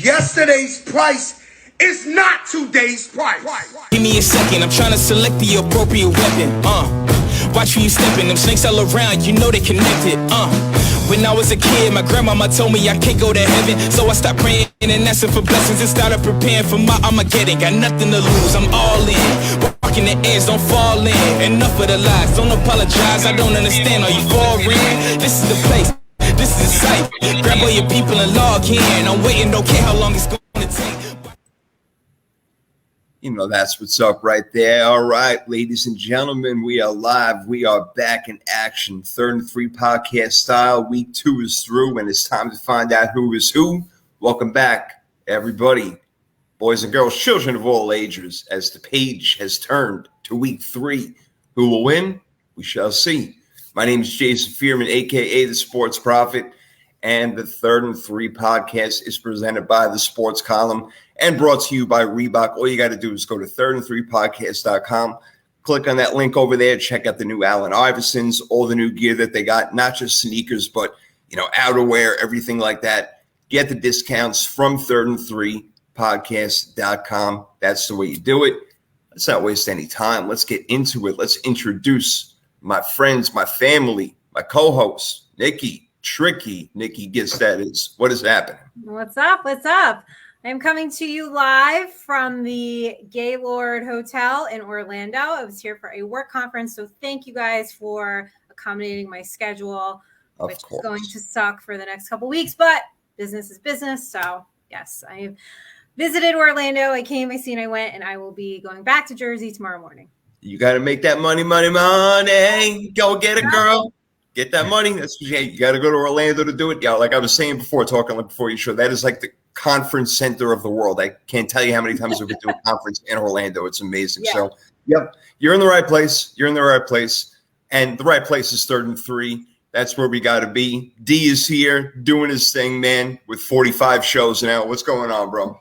Yesterday's price is not today's price. Give me a second, I'm trying to select the appropriate weapon. Watch who you stepping, them snakes all around, you know they connected. When I was a kid, my grandmama told me I can't go to heaven, so I stopped praying and asking for blessings and started preparing for my Armageddon. Got nothing to lose, I'm all in. Walking the edge, don't fall in. Enough of the lies, don't apologize. I don't understand, are you foreign? This is the place, this is the site. Grab all your people and log in. I'm waiting, don't care how long it's gonna take. You know, that's what's up right there. All right, ladies and gentlemen, we are live. We are back in action. 3rd and 3 podcast style. Week 2 is through, and it's time to find out who is who. Welcome back, everybody, boys and girls, children of all ages, as the page has turned to week 3. Who will win? We shall see. My name is Jason Fearman, a.k.a. The Sports Prophet, and the 3rd and 3 podcast is presented by the Sports Column and brought to you by Reebok. All you got to do is go to 3rd3podcast.com, click on that link over there, check out the new Allen Iversons, all the new gear that they got, not just sneakers, but, you know, outerwear, everything like that. Get the discounts from 3rd3podcast.com. That's the way you do it. Let's not waste any time. Let's get into it. Let's introduce my friends, my family, my co-hosts, Nikki, Tricky. Nikki, guess that is. What is happening? What's up? What's up? I'm coming to you live from the Gaylord Hotel in Orlando. I was here for a work conference, so thank you guys for accommodating my schedule, which is going to suck for the next couple weeks, but business is business. So yes, I visited Orlando. I came, I seen, I went, and I will be going back to Jersey tomorrow morning. You got to make that money. Go get it, girl. Get that money. That's you got to go to Orlando to do it. Yeah, like I was saying before, talking like before you show, that is like the conference center of the world. I can't tell you how many times we've been to a conference in Orlando. It's amazing. Yeah. So, yep, you're in the right place. You're in the right place. And the right place is 3rd and 3. That's where we got to be. D is here doing his thing, man, with 45 shows now. What's going on, bro?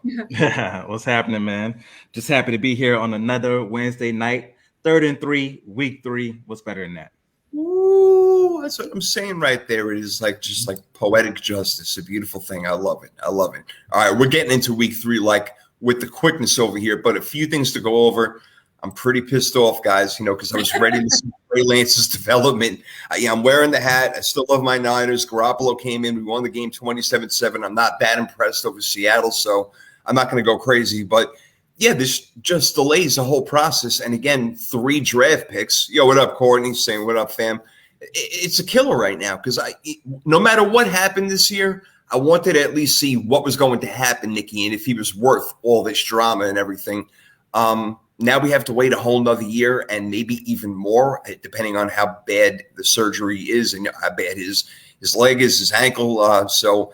What's happening, man? Just happy to be here on another Wednesday night. 3rd and 3, week 3. What's better than that? Ooh, that's what I'm saying right there. It is like just like poetic justice, a beautiful thing. I love it. I love it. All right, we're getting into week 3 like with the quickness over here, but a few things to go over. I'm pretty pissed off, guys, you know, because I was ready to see Trey Lance's development. I'm wearing the hat. I still love my Niners. Garoppolo came in. We won the game 27-7. I'm not that impressed over Seattle, so I'm not going to go crazy. But, yeah, this just delays the whole process. And, again, 3 draft picks. Yo, what up, Courtney? Saying what up, fam? It's a killer right now because no matter what happened this year, I wanted to at least see what was going to happen, Nikki, and if he was worth all this drama and everything. Now we have to wait a whole nother year and maybe even more, depending on how bad the surgery is and how bad his leg is, his ankle. So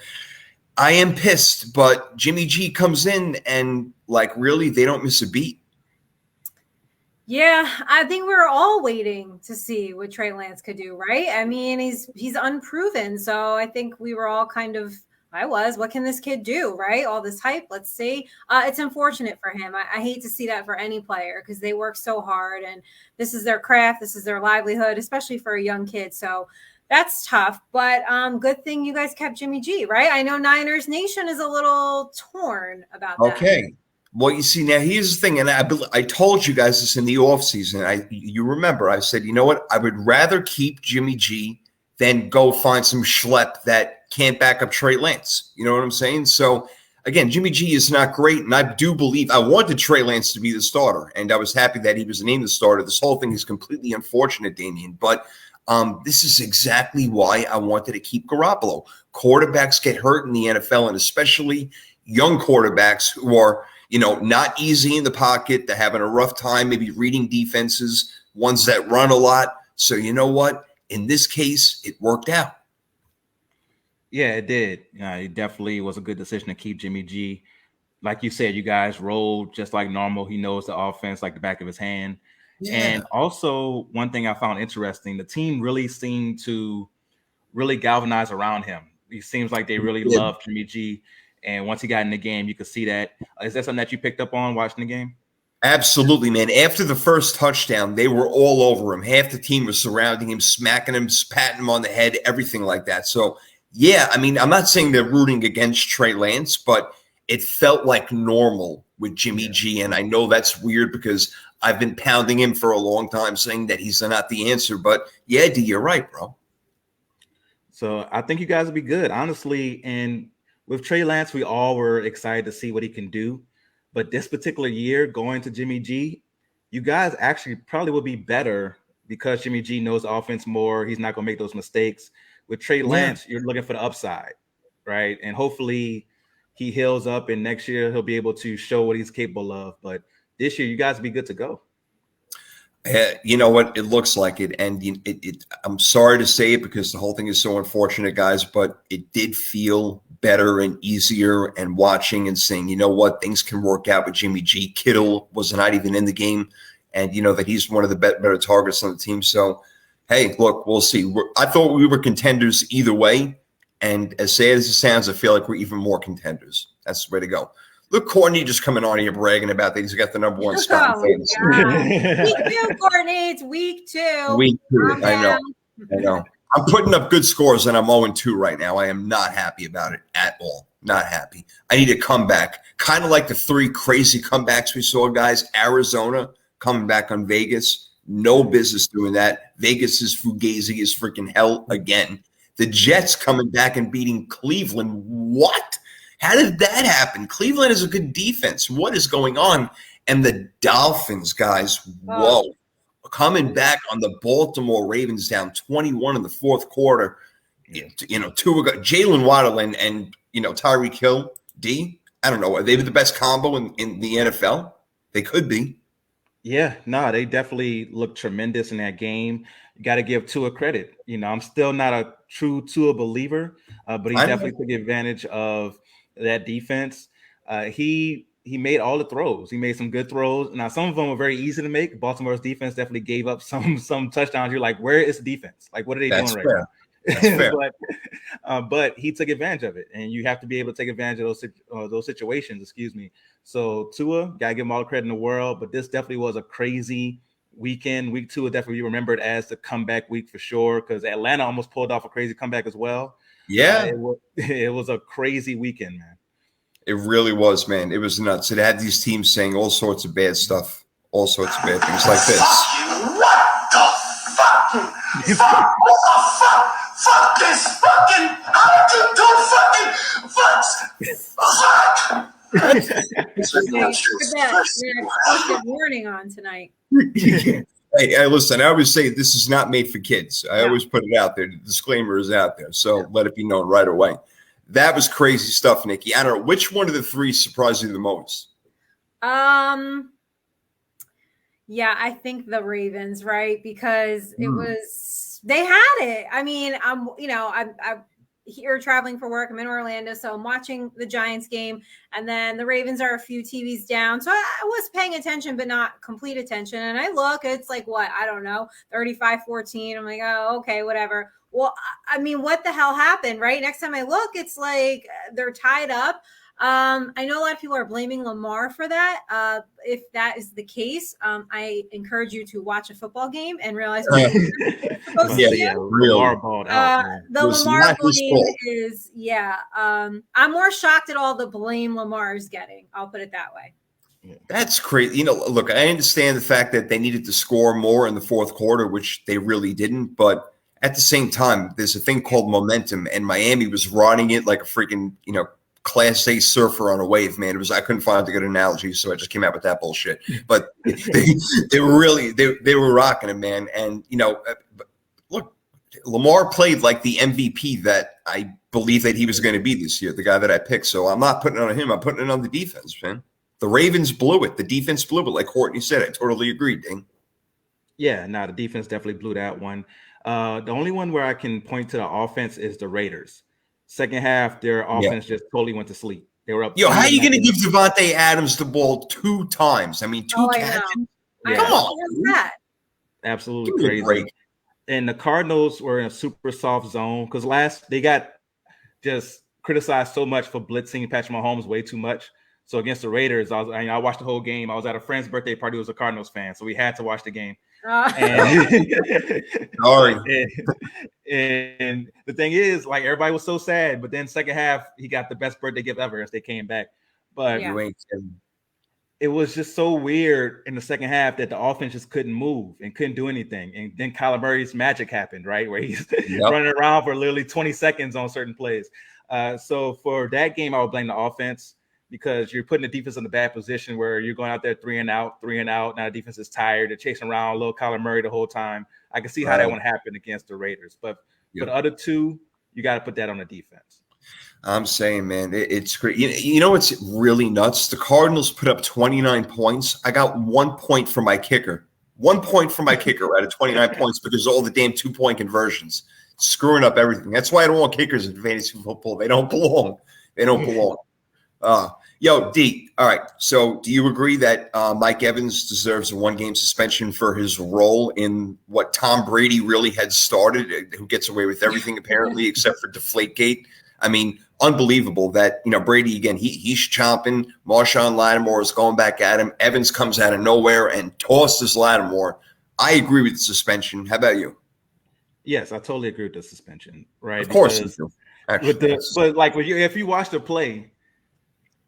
I am pissed, but Jimmy G comes in and, like, really, they don't miss a beat. Yeah, I think we were all waiting to see what Trey Lance could do, right? I mean, he's unproven, so I think we were all kind of – what can this kid do, right? All this hype, let's see. It's unfortunate for him. I hate to see that for any player because they work so hard and this is their craft, this is their livelihood, especially for a young kid. So that's tough, but good thing you guys kept Jimmy G, right? I know Niners Nation is a little torn about that. Okay. Well, you see, now here's the thing, and I told you guys this in the offseason. You remember, I said, you know what? I would rather keep Jimmy G than go find some schlep that can't back up Trey Lance. You know what I'm saying? So, again, Jimmy G is not great, and I do believe I wanted Trey Lance to be the starter, and I was happy that he was named the starter. This whole thing is completely unfortunate, Damian, but this is exactly why I wanted to keep Garoppolo. Quarterbacks get hurt in the NFL, and especially young quarterbacks who are, you know, not easy in the pocket. They're having a rough time, maybe reading defenses, ones that run a lot. So you know what? In this case, it worked out. Yeah, it did. It definitely was a good decision to keep Jimmy G. Like you said, you guys rolled just like normal. He knows the offense like the back of his hand. Yeah. And also, one thing I found interesting, the team really seemed to really galvanize around him. It seems like they really love Jimmy G. And once he got in the game, you could see that. Is that something that you picked up on watching the game? Absolutely, man. After the first touchdown, they were all over him. Half the team was surrounding him, smacking him, patting him on the head, everything like that. So, yeah, I mean, I'm not saying they're rooting against Trey Lance, but it felt like normal with Jimmy G. And I know that's weird because I've been pounding him for a long time saying that he's not the answer. But yeah, D, you're right, bro. So I think you guys will be good, honestly. And with Trey Lance, we all were excited to see what he can do. But this particular year, going to Jimmy G, you guys actually probably will be better because Jimmy G knows the offense more. He's not going to make those mistakes. With Trey Lance, you're looking for the upside, right? And hopefully he heals up, and next year he'll be able to show what he's capable of. But this year, you guys will be good to go. You know what? It looks like it. And I'm sorry to say it because the whole thing is so unfortunate, guys, but it did feel better and easier and watching and saying, you know what, things can work out with Jimmy G. Kittle was not even in the game. And you know that he's one of the better targets on the team. So, hey, look, we'll see. I thought we were contenders either way. And as sad as it sounds, I feel like we're even more contenders. That's the way to go. Look, Courtney just coming on here bragging about that he's got the number one spot in fantasy. Week 2, Courtney. It's week 2. Week 2. I know. I'm putting up good scores, and I'm 0-2 right now. I am not happy about it at all. Not happy. I need a comeback. Kind of like the 3 crazy comebacks we saw, guys. Arizona coming back on Vegas. No business doing that. Vegas is fugazi as freaking hell again. The Jets coming back and beating Cleveland. What? How did that happen? Cleveland is a good defense. What is going on? And the Dolphins, guys, whoa. Coming back on the Baltimore Ravens down 21 in the fourth quarter. You know, Jalen Waddle and Tyreek Hill, D. I don't know. Are they the best combo in the NFL? They could be. Yeah, no, they definitely look tremendous in that game. You got to give Tua credit. You know, I'm still not a true Tua believer, but he definitely took advantage of that defense. He made all the throws. He made some good throws. Now, some of them were very easy to make. Baltimore's defense definitely gave up some touchdowns. You're like, where is the defense? Like, what are they doing right now? That's fair. But he took advantage of it, and you have to be able to take advantage of those situations. Excuse me. So Tua, gotta give him all the credit in the world. But this definitely was a crazy weekend. Week 2 will definitely be remembered as the comeback week for sure, because Atlanta almost pulled off a crazy comeback as well. Yeah, it was a crazy weekend, man. It really was, man. It was nuts. It had these teams saying all sorts of bad stuff, all sorts of bad things like this. What the fuck? What the fuck? Fuck this fucking. How did you do fucking fuck? Warning on tonight. Hey, listen, I always say this is not made for kids. I always put it out there. The disclaimer is out there. So let it be known right away. That was crazy stuff, Nikki. I don't know. Which one of the 3 surprised you the most? Yeah, I think the Ravens, right? Because it was, they had it. I mean, I'm here traveling for work. I'm in Orlando, so I'm watching the Giants game, and then the Ravens are a few TVs down. So I was paying attention, but not complete attention. And I look, it's like, what? I don't know, 35-14. I'm like, oh, okay, whatever. Well, I mean, what the hell happened, right? Next time I look, it's like they're tied up. I know a lot of people are blaming Lamar for that. If that is the case, I encourage you to watch a football game and realize what you're supposed to do. Lamar balled out, the Lamar blame is, I'm more shocked at all the blame Lamar is getting. I'll put it that way. That's crazy. You know, look, I understand the fact that they needed to score more in the fourth quarter, which they really didn't. But at the same time, there's a thing called momentum, and Miami was riding it like a freaking, Class A surfer on a wave, man. I couldn't find a good analogy, so I just came out with that bullshit. But they were rocking it, man. And look, Lamar played like the MVP that I believe that he was going to be this year, the guy that I picked. So I'm not putting it on him. I'm putting it on the defense, man. The Ravens blew it. The defense blew it, like Courtney said. I totally agree, Ding. Yeah, no, the defense definitely blew that one. The only one where I can point to the offense is the Raiders. Second half, their offense just totally went to sleep. They were up. Yo, how are you going to give Devontae Adams the ball 2 times? I mean, 2 catches. Come on. That. Absolutely crazy. And the Cardinals were in a super soft zone because they got just criticized so much for blitzing Patrick Mahomes way too much. So against the Raiders, I watched the whole game. I was at a friend's birthday party who was a Cardinals fan, so we had to watch the game. And the thing is, like, everybody was so sad, but then second half he got the best birthday gift ever as they came back. But You ain't kidding. it was just so weird in the second half that the offense just couldn't move and couldn't do anything. And then Kyler Murray's magic happened, right? Where he's running around for literally 20 seconds on certain plays. So for that game, I would blame the offense because you're putting the defense in a bad position where you're going out there 3 and out. Now the defense is tired. They're chasing around little Kyler Murray the whole time. I can see how that would happen against the Raiders. But for the other two, you got to put that on the defense. I'm saying, man, it's great. You know what's really nuts? The Cardinals put up 29 points. I got 1 point for my kicker. 1 point for my kicker out of 29 points because of all the damn 2-point conversions. Screwing up everything. That's why I don't want kickers in fantasy football. They don't belong. They don't belong. Yo, D, all right. So do you agree that Mike Evans deserves a 1-game suspension for his role in what Tom Brady really had started, who gets away with everything apparently except for Deflategate? I mean, unbelievable that, Brady, again, he's chomping. Marshawn Lattimore is going back at him. Evans comes out of nowhere and tosses Lattimore. I agree with the suspension. How about you? Yes, I totally agree with the suspension. Right? Of course you do. If you watch the play,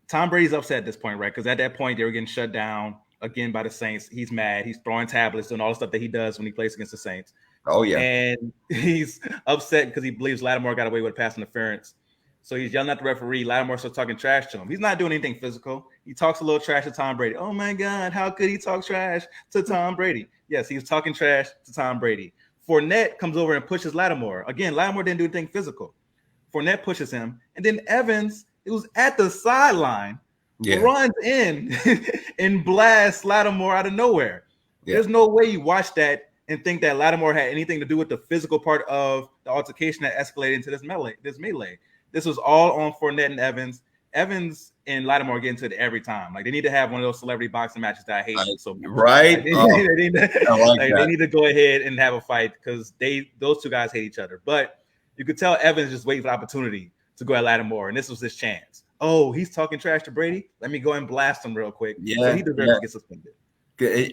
Tom Brady's upset at this point, right? Because at that point, they were getting shut down again by the Saints. He's mad. He's throwing tablets and all the stuff that he does when he plays against the Saints. Oh, yeah. And he's upset because he believes Lattimore got away with pass interference. So he's yelling at the referee. Lattimore starts talking trash to him. He's not doing anything physical. He talks a little trash to Tom Brady. Oh, my God, how could he talk trash to Tom Brady? Yes, he was talking trash to Tom Brady. Fournette comes over and pushes Lattimore. Again, Lattimore didn't do anything physical. Fournette pushes him. And then Evans, it was at the sideline, runs in and blasts Lattimore out of nowhere. Yeah. There's no way you watch that and think that Lattimore had anything to do with the physical part of the altercation that escalated into this melee. This was all on Fournette and Evans. Evans and Lattimore get into it every time. Like, they need to have one of those celebrity boxing matches that I hate so much. Right? Like, they need to go ahead and have a fight because those two guys hate each other. But you could tell Evans just waiting for the opportunity to go at Lattimore, and this was his chance. Oh, he's talking trash to Brady? Let me go and blast him real quick. Yeah, so he deserves to get suspended.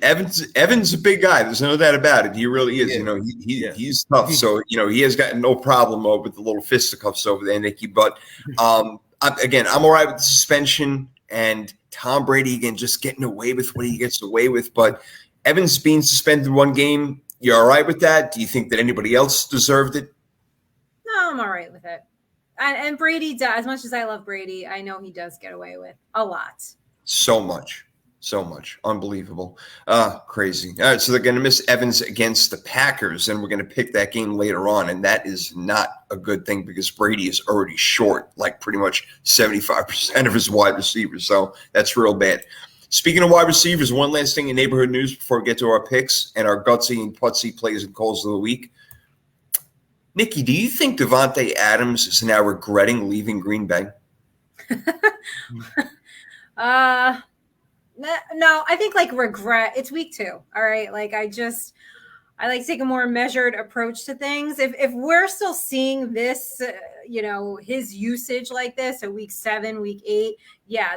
Evans a big guy. There's no doubt about it. He really is. Yeah. He's tough. So he has got no problem with the little fisticuffs over there, Nikki. But I'm all right with the suspension and Tom Brady again just getting away with what he gets away with. But Evans being suspended 1 game, you're all right with that? Do you think that anybody else deserved it? No, I'm all right with it. And Brady does. As much as I love Brady, I know he does get away with a lot. So much. Unbelievable. Crazy. All right, so they're going to miss Evans against the Packers, and we're going to pick that game later on, and that is not a good thing because Brady is already short, like pretty much 75% of his wide receivers, so that's real bad. Speaking of wide receivers, one last thing in neighborhood news before we get to our picks and our gutsy and putsy plays and calls of the week. Nikki, do you think Davante Adams is now regretting leaving Green Bay? No, I think regret. It's week 2. All right. I like to take a more measured approach to things. If we're still seeing this, his usage like this at week 7, week 8,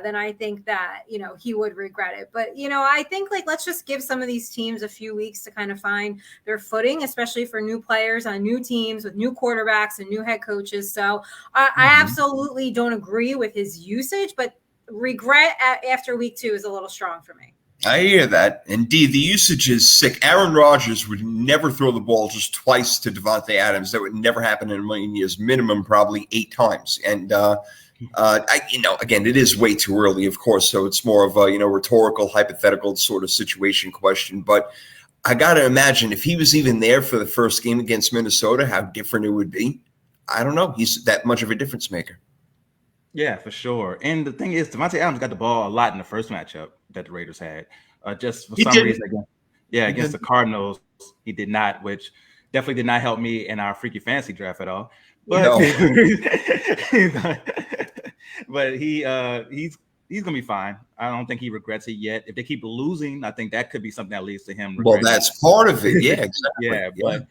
then I think that, he would regret it. But, I think let's just give some of these teams a few weeks to kind of find their footing, especially for new players on new teams with new quarterbacks and new head coaches. So I absolutely don't agree with his usage, but regret after week 2 is a little strong for me. I hear that. Indeed, the usage is sick. Aaron Rodgers would never throw the ball just twice to Davante Adams. That would never happen in a million years. Minimum, probably 8 times. And again, it is way too early, of course. So it's more of a rhetorical, hypothetical sort of situation question. But I got to imagine if he was even there for the first game against Minnesota, how different it would be. I don't know. He's that much of a difference maker. Yeah, for sure. And the thing is, Davante Adams got the ball a lot in the first matchup that the Raiders had. Just for some reason, against the Cardinals, he did not, which definitely did not help me in our freaky fantasy draft at all. But but he's gonna be fine. I don't think he regrets it yet. If they keep losing, I think that could be something that leads to him. Well, that's part of it. Yeah, exactly. But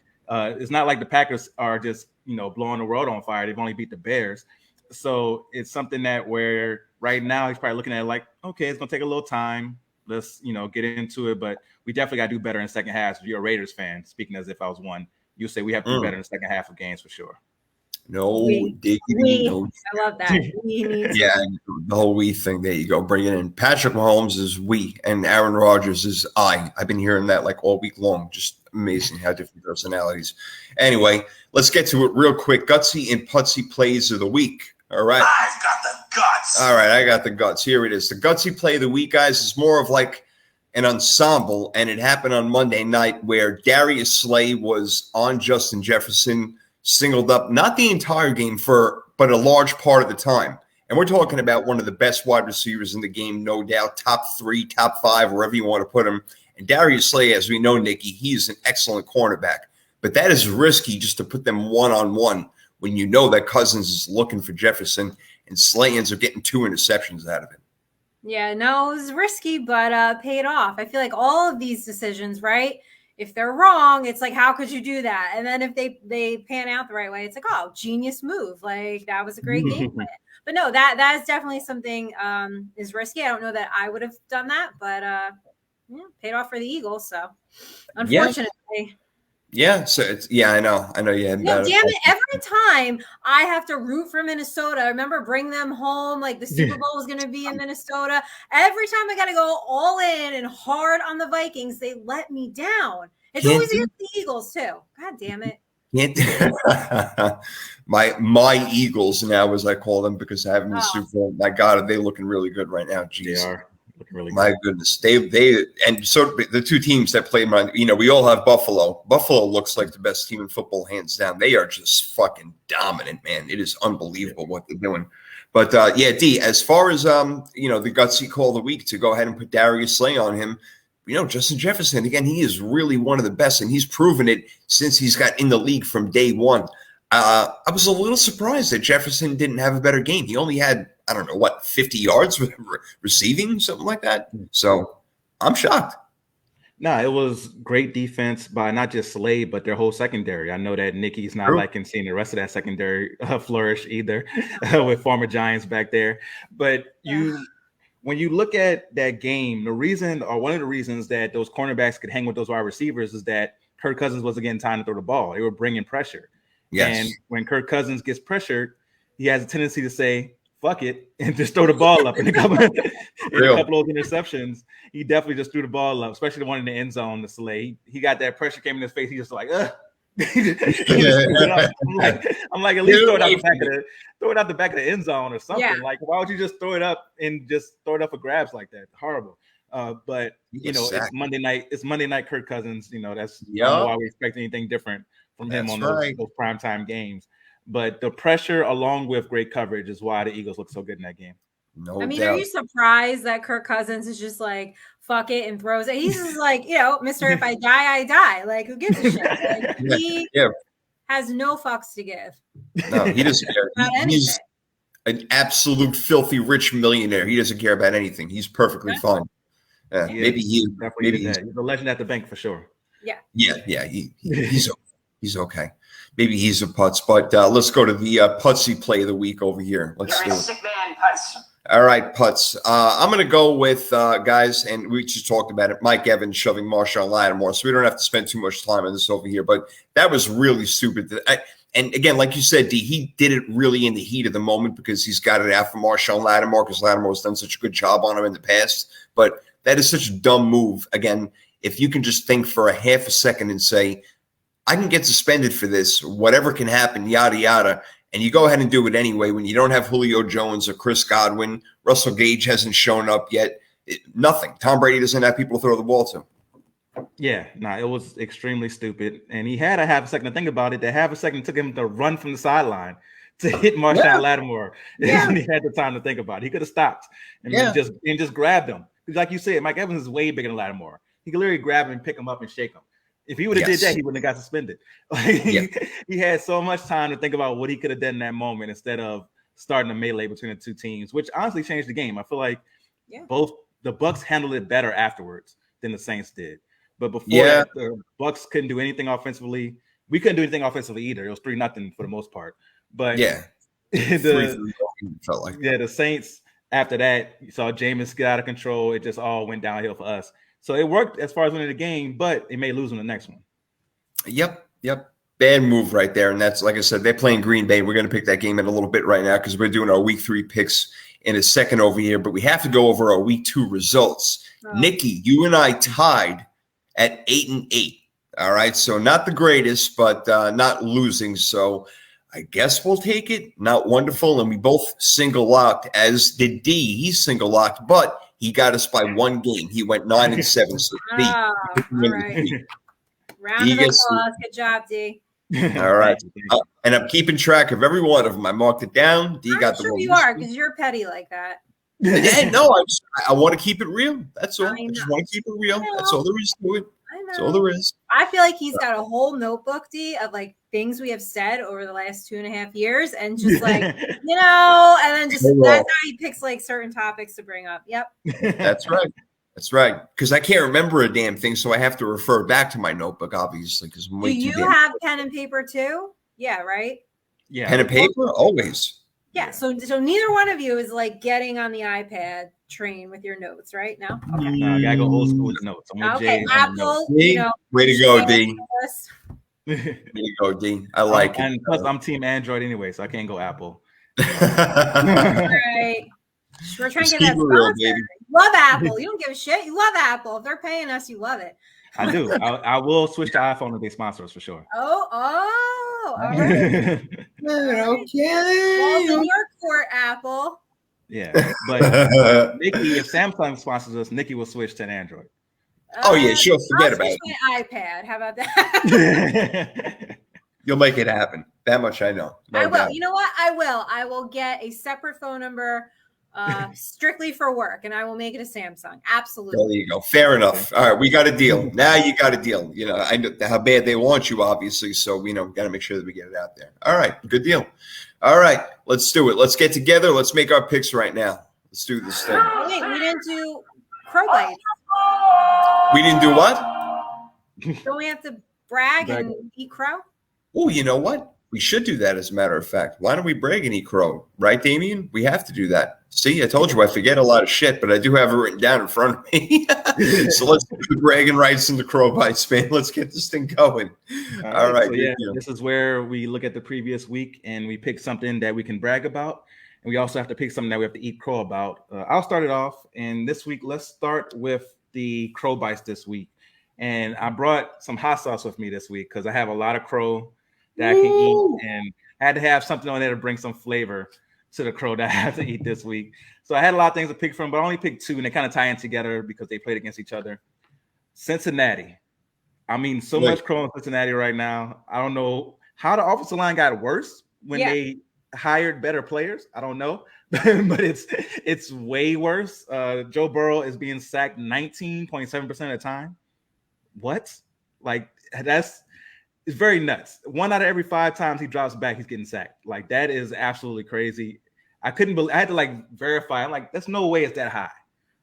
it's not like the Packers are just blowing the world on fire. They've only beat the Bears. So it's something that where right now he's probably looking at it like, okay, it's going to take a little time. Let's, get into it. But we definitely got to do better in the second half. So if you're a Raiders fan, speaking as if I was one, you say we have to do better in the second half of games for sure. No, I love that. The whole we thing. There you go. Bring it in. Patrick Mahomes is we, and Aaron Rodgers is I. I've been hearing that like all week long. Just amazing how different personalities. Anyway, let's get to it real quick. Gutsy and Putsy plays of the week. All right. I've got the guts. All right, I got the guts. Here it is. The Gutsy play of the week, guys, is more of like an ensemble, and it happened on Monday night where Darius Slay was on Justin Jefferson, singled up, not the entire game but a large part of the time. And we're talking about one of the best wide receivers in the game, no doubt, top 3, top 5, wherever you want to put him. And Darius Slay, as we know, Nikki, he is an excellent cornerback. But that is risky just to put them one-on-one when you know that Cousins is looking for Jefferson, and Slay ends up getting 2 interceptions out of it. Yeah, no, it was risky, but paid off. I feel like all of these decisions, right? If they're wrong, it's like, how could you do that? And then if they pan out the right way, it's like, oh, genius move. Like, that was a great game plan. But no, that is definitely something is risky. I don't know that I would have done that, but paid off for the Eagles. So unfortunately. Yeah, so I know. Yeah, no, damn it! Every time I have to root for Minnesota, I remember bring them home. Like the Super Bowl was going to be in Minnesota. Every time I got to go all in and hard on the Vikings, they let me down. It's always against the Eagles too. God damn it! my Eagles now, as I call them, because I have them in the Super Bowl. My God, are they looking really good right now? Jeez. They are. Really my good. Goodness, they and so the two teams that play, we all have Buffalo. Buffalo looks like the best team in football, hands down. They are just fucking dominant, man. It is unbelievable what they're doing. But D, as far as the gutsy call of the week to go ahead and put Darius Slay on him, Justin Jefferson again, he is really one of the best, and he's proven it since he's got in the league from day one. I was a little surprised that Jefferson didn't have a better game. He only had, 50 yards receiving, something like that. So I'm shocked. No, it was great defense by not just Slade, but their whole secondary. I know that Nikki's not liking seeing the rest of that secondary flourish either with former Giants back there. But when you look at that game, one of the reasons that those cornerbacks could hang with those wide receivers is that Kirk Cousins wasn't getting time to throw the ball. They were bringing pressure. Yes. And when Kirk Cousins gets pressured, he has a tendency to say, fuck it, and just throw the ball up. In a couple of those interceptions, he definitely just threw the ball up, especially the one in the end zone to Slay. He got that pressure came in his face. He just like, ugh. I'm like, at least throw it out the back of the end zone or something. Yeah. Like, why would you just throw it up and just throw it up for grabs like that? Horrible. But it's Monday night. It's Monday night. Kirk Cousins. That's why we expect anything different from him on those primetime games. But the pressure, along with great coverage, is why the Eagles look so good in that game. No doubt. Are you surprised that Kirk Cousins is just like, fuck it, and throws it? He's just like, Mister, if I die, I die. Like, who gives a shit? Like, he has no fucks to give. No, he doesn't care. He's an absolute filthy rich millionaire. He doesn't care about anything. He's perfectly fine. Maybe he's a legend at the bank for sure. Yeah. He's okay. Maybe he's a putz, but let's go to the putsy play of the week over here. Let's You're a sick man, putz. All right, putz. I'm going to go with guys, and we just talked about it. Mike Evans shoving Marshawn Lattimore, so we don't have to spend too much time on this over here. But that was really stupid. And again, like you said, D, he did it really in the heat of the moment because he's got it out for Marshawn Lattimore because Lattimore's done such a good job on him in the past. But that is such a dumb move. Again, if you can just think for a half a second and say, I can get suspended for this, whatever can happen, yada, yada. And you go ahead and do it anyway when you don't have Julio Jones or Chris Godwin. Russell Gage hasn't shown up yet. Nothing. Tom Brady doesn't have people to throw the ball to. Yeah, it was extremely stupid. And he had a half a second to think about it. That half a second took him to run from the sideline to hit Marshawn Lattimore. Yeah. And he had the time to think about it. He could have stopped and just grabbed him. Because like you said, Mike Evans is way bigger than Lattimore. He could literally grab him and pick him up and shake him. If he would have did that, he wouldn't have got suspended. He had so much time to think about what he could have done in that moment instead of starting a melee between the two teams, which honestly changed the game. I feel like both the Bucs handled it better afterwards than the Saints did. But before that, the Bucs couldn't do anything offensively. We couldn't do anything offensively either. It was 3-0 for the most part. But the Saints, after that, you saw Jameis get out of control. It just all went downhill for us. So it worked as far as winning the game, but it may lose in the next one. Yep. Bad move right there. And that's, like I said, they're playing Green Bay. We're going to pick that game in a little bit right now because we're doing our week 3 picks in a second over here, but we have to go over our week 2 results. Nikki, you and I tied at 8-8. All right, so not the greatest, but not losing. So I guess we'll take it. Not wonderful, and we both single locked, as did D. He's single locked, but he got us by 1 game. He went 9-7. So D, all right. Round of applause. Good job, D. All right, and I'm keeping track of every one of them. I marked it down. D got the sure one. You are, because you're petty like that. Yeah, no, I want to keep it real. That's all. I just want to keep it real. I know. That's all there is to it. I know. That's all there is. I feel like he's got a whole notebook, D, of like things we have said over the last 2.5 years, and just like and then just that's how he picks like certain topics to bring up. Yep. That's right. That's right. Because I can't remember a damn thing, so I have to refer back to my notebook, obviously. Because do you have pen and paper too? Yeah, right. Yeah, pen and paper always. Yeah, so neither one of you is like getting on the iPad train with your notes, right? No? Okay. No, I gotta go old school with notes. Okay, Apple, way to go, D. Way to go, D. I like it. And plus, I'm team Android anyway, so I can't go Apple. Right. We're trying to get that sponsor. Love Apple. You don't give a shit. You love Apple. If they're paying us, you love it. I do. I will switch to iPhone if they sponsor us for sure. Oh, all right. Okay. Well, in your court, Apple. Yeah, but Nikki, if Samsung sponsors us, Nikki will switch to an Android. Oh yeah, she'll forget about it. My iPad. How about that? You'll make it happen. That much I know. No I will. doubt. You know what? I will. I will get a separate phone number strictly for work, and I will make it a Samsung. Absolutely. There you go. Fair enough. All right, we got a deal. Now you got a deal. You know, I know how bad they want you, obviously. So we got to make sure that we get it out there. All right, good deal. All right, let's do it. Let's get together. Let's make our picks right now. Let's do this thing. Wait, we didn't do crow bites. We didn't do what? Don't we have to brag and eat crow? Oh, you know what? We should do that, as a matter of fact. Why don't we brag and eat crow? Right, Damian? We have to do that. See, I told you I forget a lot of shit, but I do have it written down in front of me. So let's do the bragging rights and the crow bites, man. Let's get this thing going. All right. So yeah, this is where we look at the previous week and we pick something that we can brag about. And we also have to pick something that we have to eat crow about. I'll start it off. And this week, let's start with the crow bites this week. And I brought some hot sauce with me this week because I have a lot of crow that I can eat, and I had to have something on there to bring some flavor to the crow that I have to eat this week. So I had a lot of things to pick from, but I only picked 2, and they kind of tie in together because they played against each other. Cincinnati. I mean, so much crow in Cincinnati right now. I don't know how the offensive line got worse when they hired better players. I don't know, but it's way worse. Joe Burrow is being sacked 19.7% of the time. What? Like, it's very nuts. 1 out of every 5 times he drops back, he's getting sacked. Like, that is absolutely crazy. I couldn't believe. I had to like verify. I'm like, there's no way it's that high.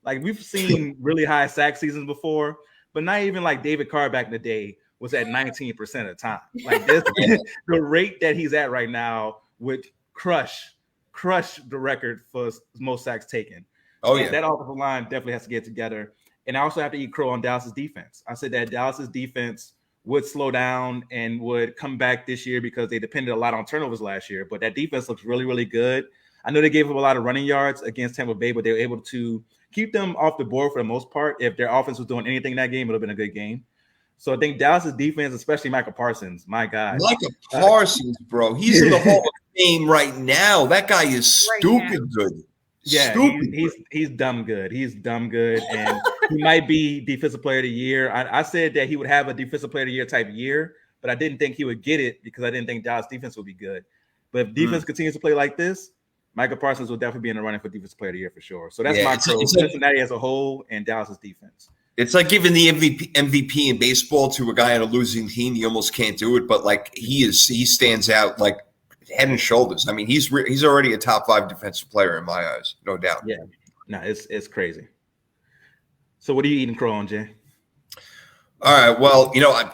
Like, we've seen really high sack seasons before, but not even like David Carr back in the day was at 19% of the time. Like, this, the rate that he's at right now would crush the record for most sacks taken. Oh yeah, that offensive line definitely has to get together. And I also have to eat crow on Dallas's defense. I said that Dallas's defense would slow down and would come back this year because they depended a lot on turnovers last year. But that defense looks really, really good. I know they gave up a lot of running yards against Tampa Bay, but they were able to keep them off the board for the most part. If their offense was doing anything in that game, it would have been a good game. So I think Dallas's defense, especially Michael Parsons, my God. Michael Parsons, bro. He's in the Hall of Fame right now. That guy is stupid good. Yeah, he's dumb good. He's dumb good, and he might be defensive player of the year. I said that he would have a defensive player of the year type year, but I didn't think he would get it because I didn't think Dallas defense would be good. But if defense continues to play like this, Michael Parsons will definitely be in the running for defensive player of the year for sure. So that's my crow. Cincinnati as a whole and Dallas's defense. It's like giving the MVP in baseball to a guy on a losing team. You almost can't do it, but like he stands out like head and shoulders. I mean, he's already a top 5 defensive player in my eyes, no doubt. Yeah, no, it's crazy. So what are you eating crow on, Jay? All right, well,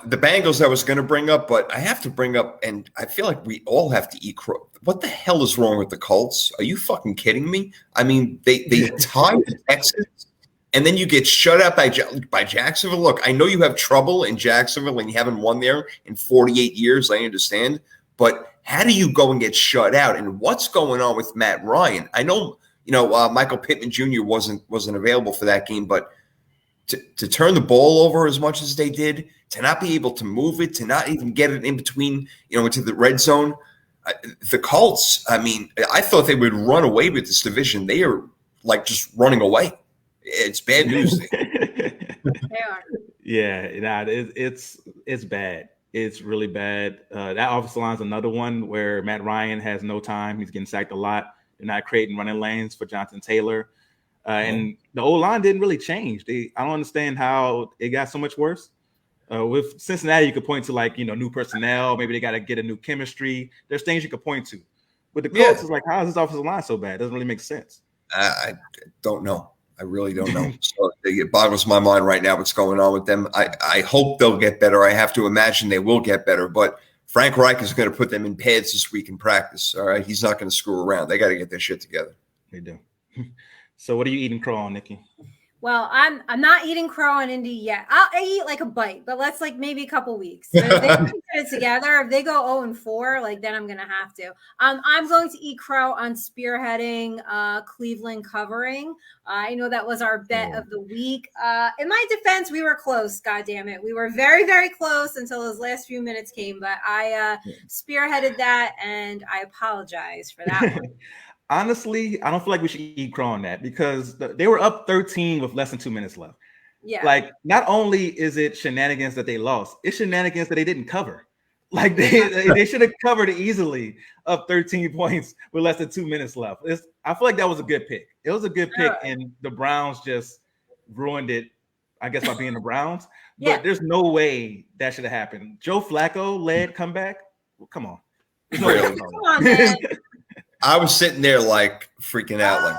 the Bengals I was going to bring up, but I have to bring up, and I feel like we all have to eat crow. What the hell is wrong with the Colts? Are you fucking kidding me? I mean, they tied the Texans, and then you get shut out by Jacksonville. Look, I know you have trouble in Jacksonville and you haven't won there in 48 years. I understand, but how do you go and get shut out? And what's going on with Matt Ryan? I know, Michael Pittman Jr. wasn't available for that game, but to turn the ball over as much as they did, to not be able to move it, to not even get it in between, into the red zone. The Colts, I mean, I thought they would run away with this division. They are like just running away. It's bad news. They are. Yeah, it's bad. It's really bad. That offensive line is another one where Matt Ryan has no time. He's getting sacked a lot. They're not creating running lanes for Jonathan Taylor. And the O-line didn't really change. I don't understand how it got so much worse. With Cincinnati, you could point to new personnel. Maybe they got to get a new chemistry. There's things you could point to. But the Colts is like, how is this offensive line so bad? It doesn't really make sense. I don't know. I really don't know. So it boggles my mind right now what's going on with them. I hope they'll get better. I have to imagine they will get better. But Frank Reich is going to put them in pads this week in practice. All right, he's not going to screw around. They got to get their shit together. They do. So what are you eating crow on, Nikki? Well, I'm not eating crow in Indy yet. I eat like a bite, but let's maybe a couple weeks. So if they can get it together, if they go 0-4, then I'm gonna have to. I'm going to eat crow on spearheading Cleveland covering. I know that was our bet of the week. In my defense, we were close. God damn it, we were very, very close until those last few minutes came. But I spearheaded that, and I apologize for that one. Honestly, I don't feel like we should eat crow on that because they were up 13 with less than 2 minutes left. Yeah. Not only is it shenanigans that they lost, it's shenanigans that they didn't cover. They should have covered it easily up 13 points with less than 2 minutes left. I feel like that was a good pick. It was a good pick, and the Browns just ruined it, I guess, by being the Browns. But there's no way that should have happened. Joe Flacco led comeback. Well, come on. Come on, man. I was sitting there freaking out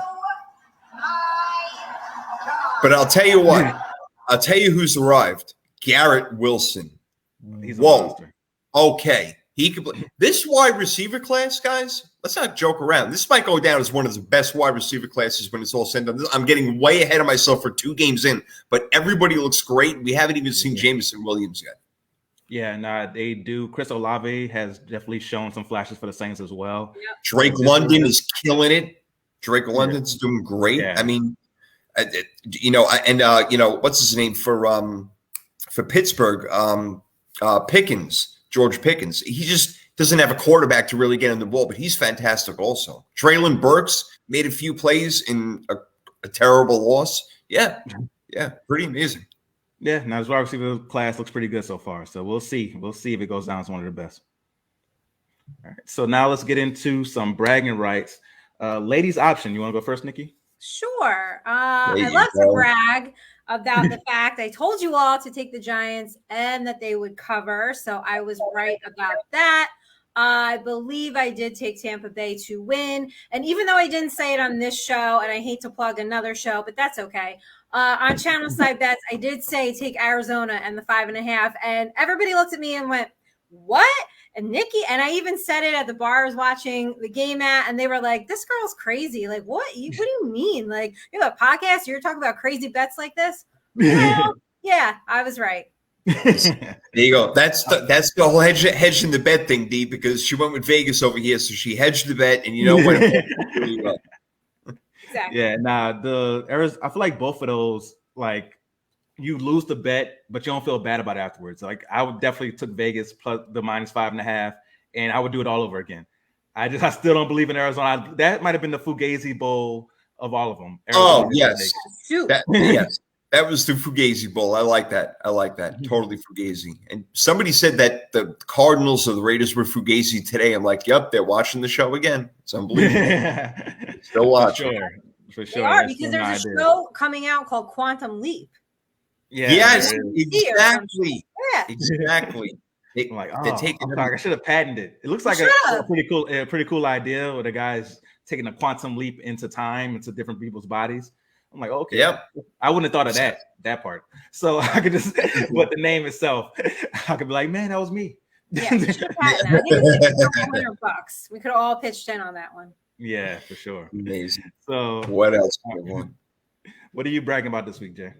but I'll tell you what. I'll tell you who's arrived. Garrett Wilson. He's Okay. He could play. This wide receiver class, guys, let's not joke around. This might go down as one of the best wide receiver classes when it's all said and done. I'm getting way ahead of myself for 2 games in, but everybody looks great. We haven't even seen Jameson Williams yet. Yeah, they do. Chris Olave has definitely shown some flashes for the Saints as well. Yep. Drake London is killing it. Drake London's doing great. Yeah. I mean, what's his name for Pittsburgh? George Pickens. He just doesn't have a quarterback to really get him the ball, but he's fantastic also. Traylon Burks made a few plays in a terrible loss. Yeah, pretty amazing. Yeah, now his wide receiver class looks pretty good so far. So we'll see. We'll see if it goes down as one of the best. All right. So now let's get into some bragging rights. Ladies option. You want to go first, Nikki? Sure. I love to brag about the fact I told you all to take the Giants and that they would cover. So I was right about that. I believe I did take Tampa Bay to win. And even though I didn't say it on this show, and I hate to plug another show, but that's okay. On Channel Side Bets, I did say take Arizona and the 5.5. And everybody looked at me and went, what? And Nikki, and I even said it at the bar I was watching the game at, and they were like, this girl's crazy. Like, what do you mean? Like, you have a podcast? You're talking about crazy bets like this? Well, yeah, I was right. There you go. That's the whole hedging the bet thing, D, because she went with Vegas over here, so she hedged the bet, and what? Exactly. Yeah, I feel like both of those, you lose the bet, but you don't feel bad about it afterwards. I would definitely took Vegas plus the -5.5, and I would do it all over again. I still don't believe in Arizona. That might have been the Fugazi Bowl of all of them. Arizona, yes. Shoot. Yes. That was the Fugazi Bowl. I like that. Totally Fugazi. And somebody said that the Cardinals or the Raiders were Fugazi today. I'm like, yep, they're watching the show again. It's unbelievable. Still watching. For sure. They are, because there's a show coming out called Quantum Leap. Yeah. Yes, exactly. Yeah. Exactly. I'm like, I should have patented it. It looks like a pretty cool idea where the guy's taking a quantum leap into time, into different people's bodies. I'm like, okay. Yep. I wouldn't have thought of that part. So I could just, but the name itself, I could be like, man, that was me. Yeah, you should have patented that. I think it's like $100. We could have all pitched in on that one. Yeah, for sure. Amazing. So what else? What are you bragging about this week, Jay?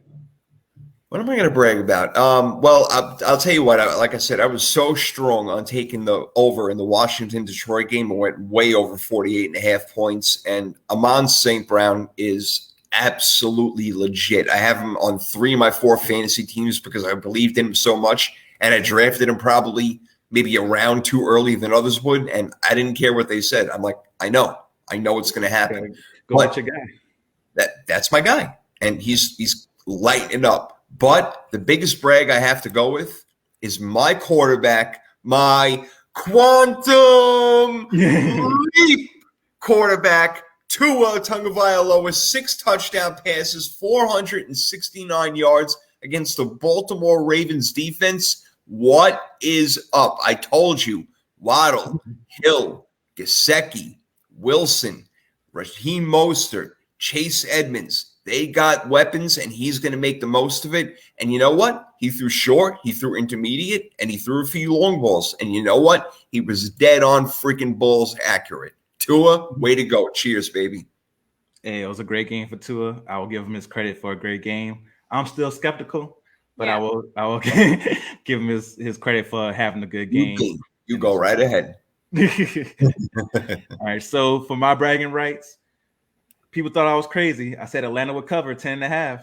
What am I going to brag about? Well, I'll tell you what. Like I said, I was so strong on taking the over in the Washington-Detroit game. I went way over 48.5 points. And Amon St. Brown is absolutely legit. I have him on 3 of my 4 fantasy teams because I believed in him so much. And I drafted him probably maybe a round too early than others would. And I didn't care what they said. I'm like, I know it's going to happen. Go with your guy. That's my guy. And he's lighting up. But the biggest brag I have to go with is my quarterback, my quantum leap quarterback, Tua Tagovailoa, 6 touchdown passes, 469 yards against the Baltimore Ravens defense. What is up? I told you, Waddle, Hill, Gesicki, Wilson, Raheem Mostert, Chase Edmonds. They got weapons, and he's going to make the most of it. And you know what? He threw short, he threw intermediate, and he threw a few long balls. And you know what? He was dead on freaking balls accurate. Tua, way to go. Cheers, baby. Hey, it was a great game for Tua. I will give him his credit for a great game. I'm still skeptical, but I will give him his credit for having a good game. You go right ahead. All right, so for my bragging rights, people thought I was crazy. I said Atlanta would cover 10.5.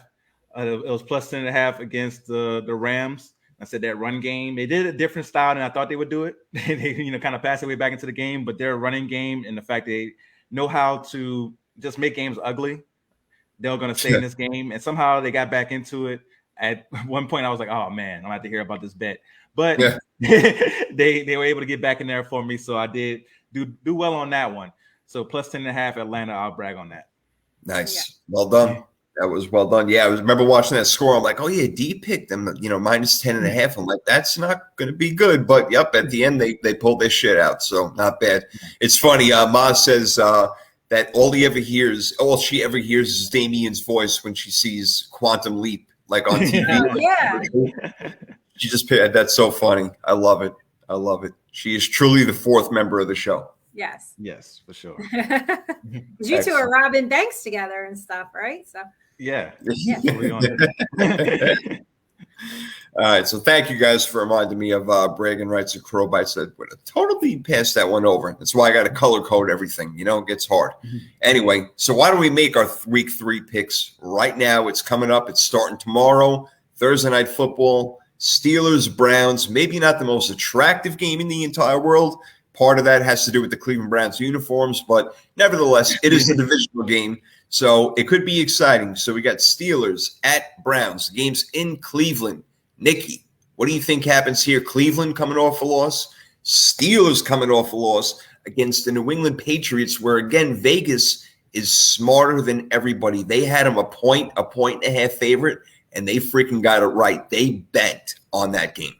It was plus 10.5 against the Rams. I said that run game, they did a different style than I thought they would do it. They kind of passed their way back into the game, but their running game and the fact they know how to just make games ugly, they're going to stay in this game. And somehow they got back into it. At one point, I was like, oh, man, I'm going to have to hear about this bet. But they were able to get back in there for me, so I did do well on that one. So plus 10.5 Atlanta, I'll brag on that. Nice. Yeah. Well done. That was well done. Yeah, I remember watching that score. I'm like, oh, yeah, D picked them, minus 10.5. I'm like, that's not going to be good. But, yep, at the end, they pulled their shit out. So not bad. It's funny. Ma says that all she ever hears is Damian's voice when she sees Quantum Leap, like on TV. Yeah. She just picked. That's so funny. I love it. She is truly the 4th member of the show. Yes, for sure. You two are robbing banks together and stuff, right? So yeah. All right, so thank you guys for reminding me of bragging rights of Crow Bites. I would have totally passed that one over. That's why I got to color code everything. It gets hard. Anyway, so why don't we make our week 3 picks right now? It's coming up. It's starting tomorrow, Thursday Night Football, Steelers, Browns. Maybe not the most attractive game in the entire world. Part of that has to do with the Cleveland Browns uniforms, but nevertheless, it is a divisional game, so it could be exciting. So we got Steelers at Browns. The game's in Cleveland. Nikki, what do you think happens here? Cleveland coming off a loss, Steelers coming off a loss against the New England Patriots, where, again, Vegas is smarter than everybody. They had them a point and a half favorite, and they freaking got it right. They bet on that game.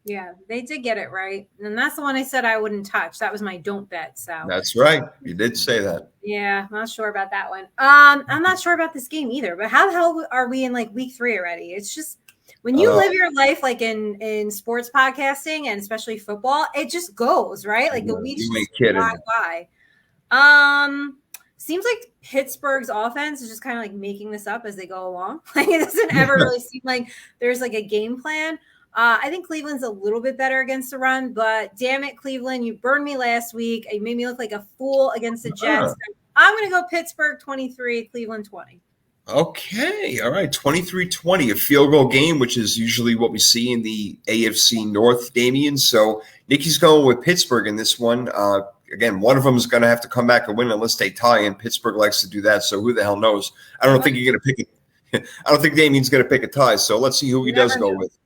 Yeah, they did get it right. And that's the one I said I wouldn't touch. That was my don't bet. So that's right. You did say that. Yeah, I'm not sure about that one. I'm not sure about this game either. But how the hell are we in like week 3 already? It's just when you live your life like in sports podcasting and especially football, it just goes, right? Like the weeks just fly by. Seems like Pittsburgh's offense is just kind of like making this up as they go along. Like it doesn't ever really seem like there's like a game plan. I think Cleveland's a little bit better against the run, but damn it, Cleveland, you burned me last week. You made me look like a fool against the Jets. I'm going to go Pittsburgh 23, Cleveland 20. Okay. All right. 23-20, a field goal game, which is usually what we see in the AFC North, Damian. So Nikki's going with Pittsburgh in this one. Again, one of them is going to have to come back and win unless they tie, and Pittsburgh likes to do that. So who the hell knows? I don't think you're going to pick it. I don't think Damian's going to pick a tie. So let's see who he does go with.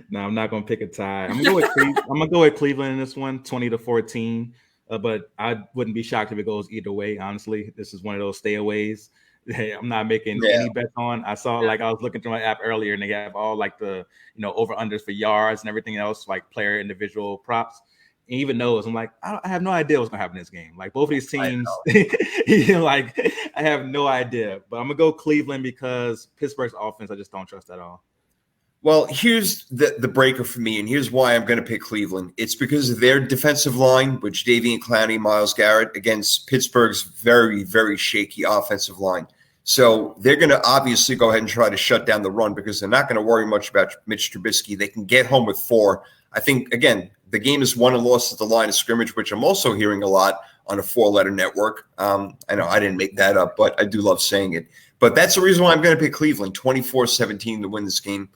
No, I'm not gonna pick a tie. I'm gonna go with Cleveland in this one, 20-14. But I wouldn't be shocked if it goes either way. Honestly, this is one of those stayaways. I'm not making any bets on. I saw I was looking through my app earlier, and they have all like the over unders for yards and everything else, like player individual props. And even those, I'm like, I have no idea what's gonna happen in this game. Like both of these teams, like I have no idea. But I'm gonna go Cleveland because Pittsburgh's offense, I just don't trust at all. Well, here's the breaker for me, and here's why I'm going to pick Cleveland. It's because of their defensive line, which Davian Clowney, Myles Garrett, against Pittsburgh's very, very shaky offensive line. So they're going to obviously go ahead and try to shut down the run because they're not going to worry much about Mitch Trubisky. They can get home with 4. I think, again, the game is won and lost at the line of scrimmage, which I'm also hearing a lot on a 4-letter network. I know I didn't make that up, but I do love saying it. But that's the reason why I'm going to pick Cleveland, 24-17 to win this game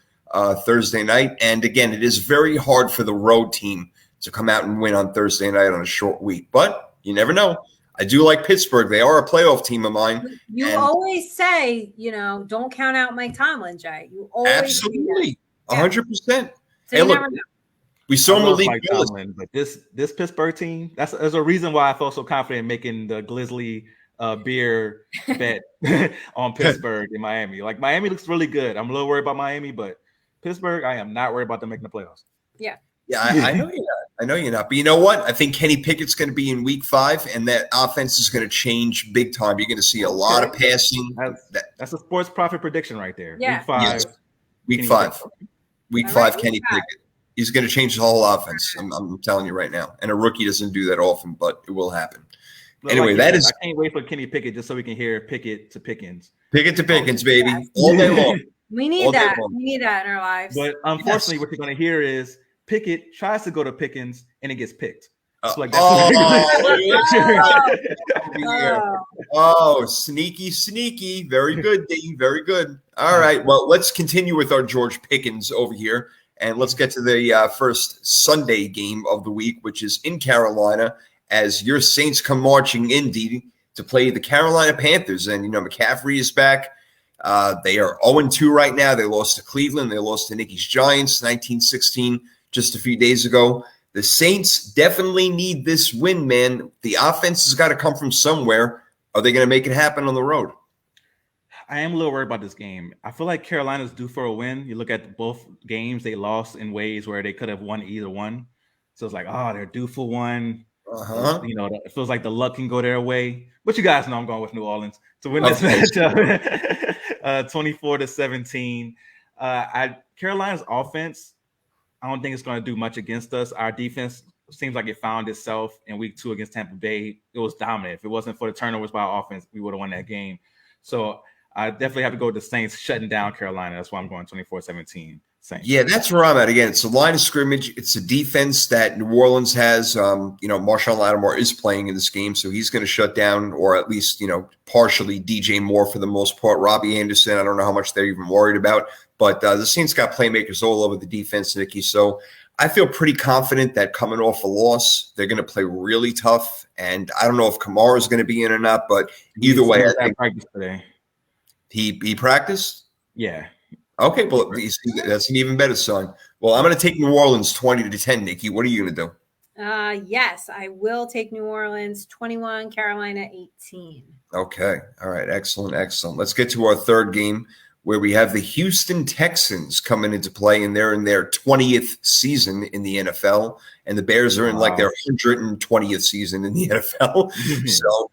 Thursday night. And, again, it is very hard for the road team to come out and win on Thursday night on a short week. But you never know. I do like Pittsburgh. They are a playoff team of mine. You always say, don't count out Mike Tomlin, Jay. You always absolutely 100%. So hey, look, we saw Malik Mike Tomlin, but this Pittsburgh team, there's a reason why I felt so confident in making the Glizzly beer bet on Pittsburgh in Miami. Like Miami looks really good. I'm a little worried about Miami, but Pittsburgh, I am not worried about them making the playoffs. Yeah. Yeah, I know you're not. I know you're not. But you know what? I think Kenny Pickett's going to be in week 5, and that offense is going to change big time. You're going to see a lot of passing. That's a sports profit prediction right there. Yeah. Week 5. Yes. Week 5. Week 5, Kenny Pickett. He's going to change the whole offense. I'm telling you right now. And a rookie doesn't do that often, but it will happen. Anyway, I can't wait for Kenny Pickett just so we can hear Pickett to Pickens. Pickett to Pickens, baby. All day long. We need that. We need that in our lives. But unfortunately, what you're going to hear is Pickett tries to go to Pickens and it gets picked. So sneaky. Very good, D. Very good. All right. Well, let's continue with our George Pickens over here. And let's get to the first Sunday game of the week, which is in Carolina, as your Saints come marching in, D, to play the Carolina Panthers. And, McCaffrey is back. They are 0-2 right now. They lost to Cleveland. They lost to Nikki's Giants, 19-16, just a few days ago. The Saints definitely need this win, man. The offense has got to come from somewhere. Are they going to make it happen on the road? I am a little worried about this game. I feel like Carolina's due for a win. You look at both games, they lost in ways where they could have won either one. So it's like, they're due for one. It feels like the luck can go their way. But you guys know I'm going with New Orleans to win this matchup. 24-17. Carolina's offense, I don't think it's going to do much against us. Our defense seems like it found itself in week 2 against Tampa Bay. It was dominant. If it wasn't for the turnovers by our offense, we would have won that game. So I definitely have to go with the Saints shutting down Carolina. That's why I'm going 24-17 Saints. Yeah, that's where I'm at. Again, it's a line of scrimmage. It's a defense that New Orleans has. Marshawn Lattimore is playing in this game, so he's going to shut down or at least, partially DJ Moore for the most part. Robbie Anderson, I don't know how much they're even worried about. But the Saints got playmakers all over the defense, Nikki. So I feel pretty confident that coming off a loss, they're going to play really tough. And I don't know if Kamara is going to be in or not, but either way, I think practice today. He practiced? Yeah. Okay, well, that's an even better sign. Well, I'm going to take New Orleans 20-10, Nikki. What are you going to do? Yes, I will take New Orleans 21, Carolina 18. Okay. All right. Excellent. Let's get to our third game, where we have the Houston Texans coming into play, and they're in their 20th season in the NFL, and the Bears are in like their 120th season in the NFL. So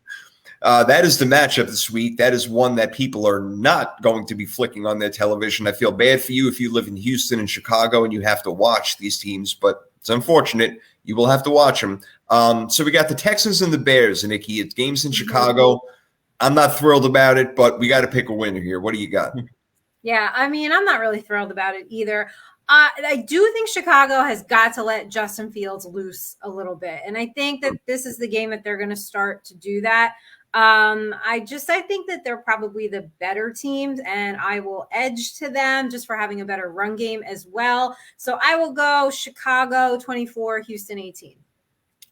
that is the matchup this week. That is one that people are not going to be flicking on their television. I feel bad for you if you live in Houston and Chicago and you have to watch these teams, but it's unfortunate. You will have to watch them. So we got the Texans and the Bears, and Nikki, it's games in Chicago. I'm not thrilled about it, but we got to pick a winner here. What do you got? Yeah, I mean, I'm not really thrilled about it either. I do think Chicago has got to let Justin Fields loose a little bit. And I think that this is the game that they're going to start to do that. I think that they're probably the better teams, and I will edge to them just for having a better run game as well. So I will go Chicago 24, Houston 18.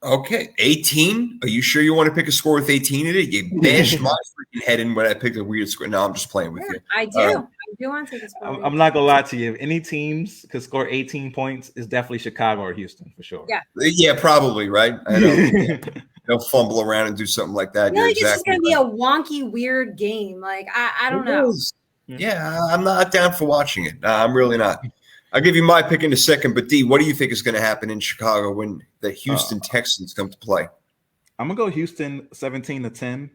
Okay, 18. Are you sure you want to pick a score with 18 in it? You bashed my freaking head in when I picked a weird score. No, I'm just playing with you. I do. I do want to take a score. I'm not gonna lie to you. If any teams could score 18 points, it's definitely Chicago or Houston for sure. Yeah, probably, right? I know. They'll fumble around and do something like that. I feel like it's just going to be a wonky, weird game. Like, I don't know. Yeah, I'm not down for watching it. I'm really not. I'll give you my pick in a second, but D, what do you think is going to happen in Chicago when the Houston Texans come to play? I'm going to go Houston 17-10.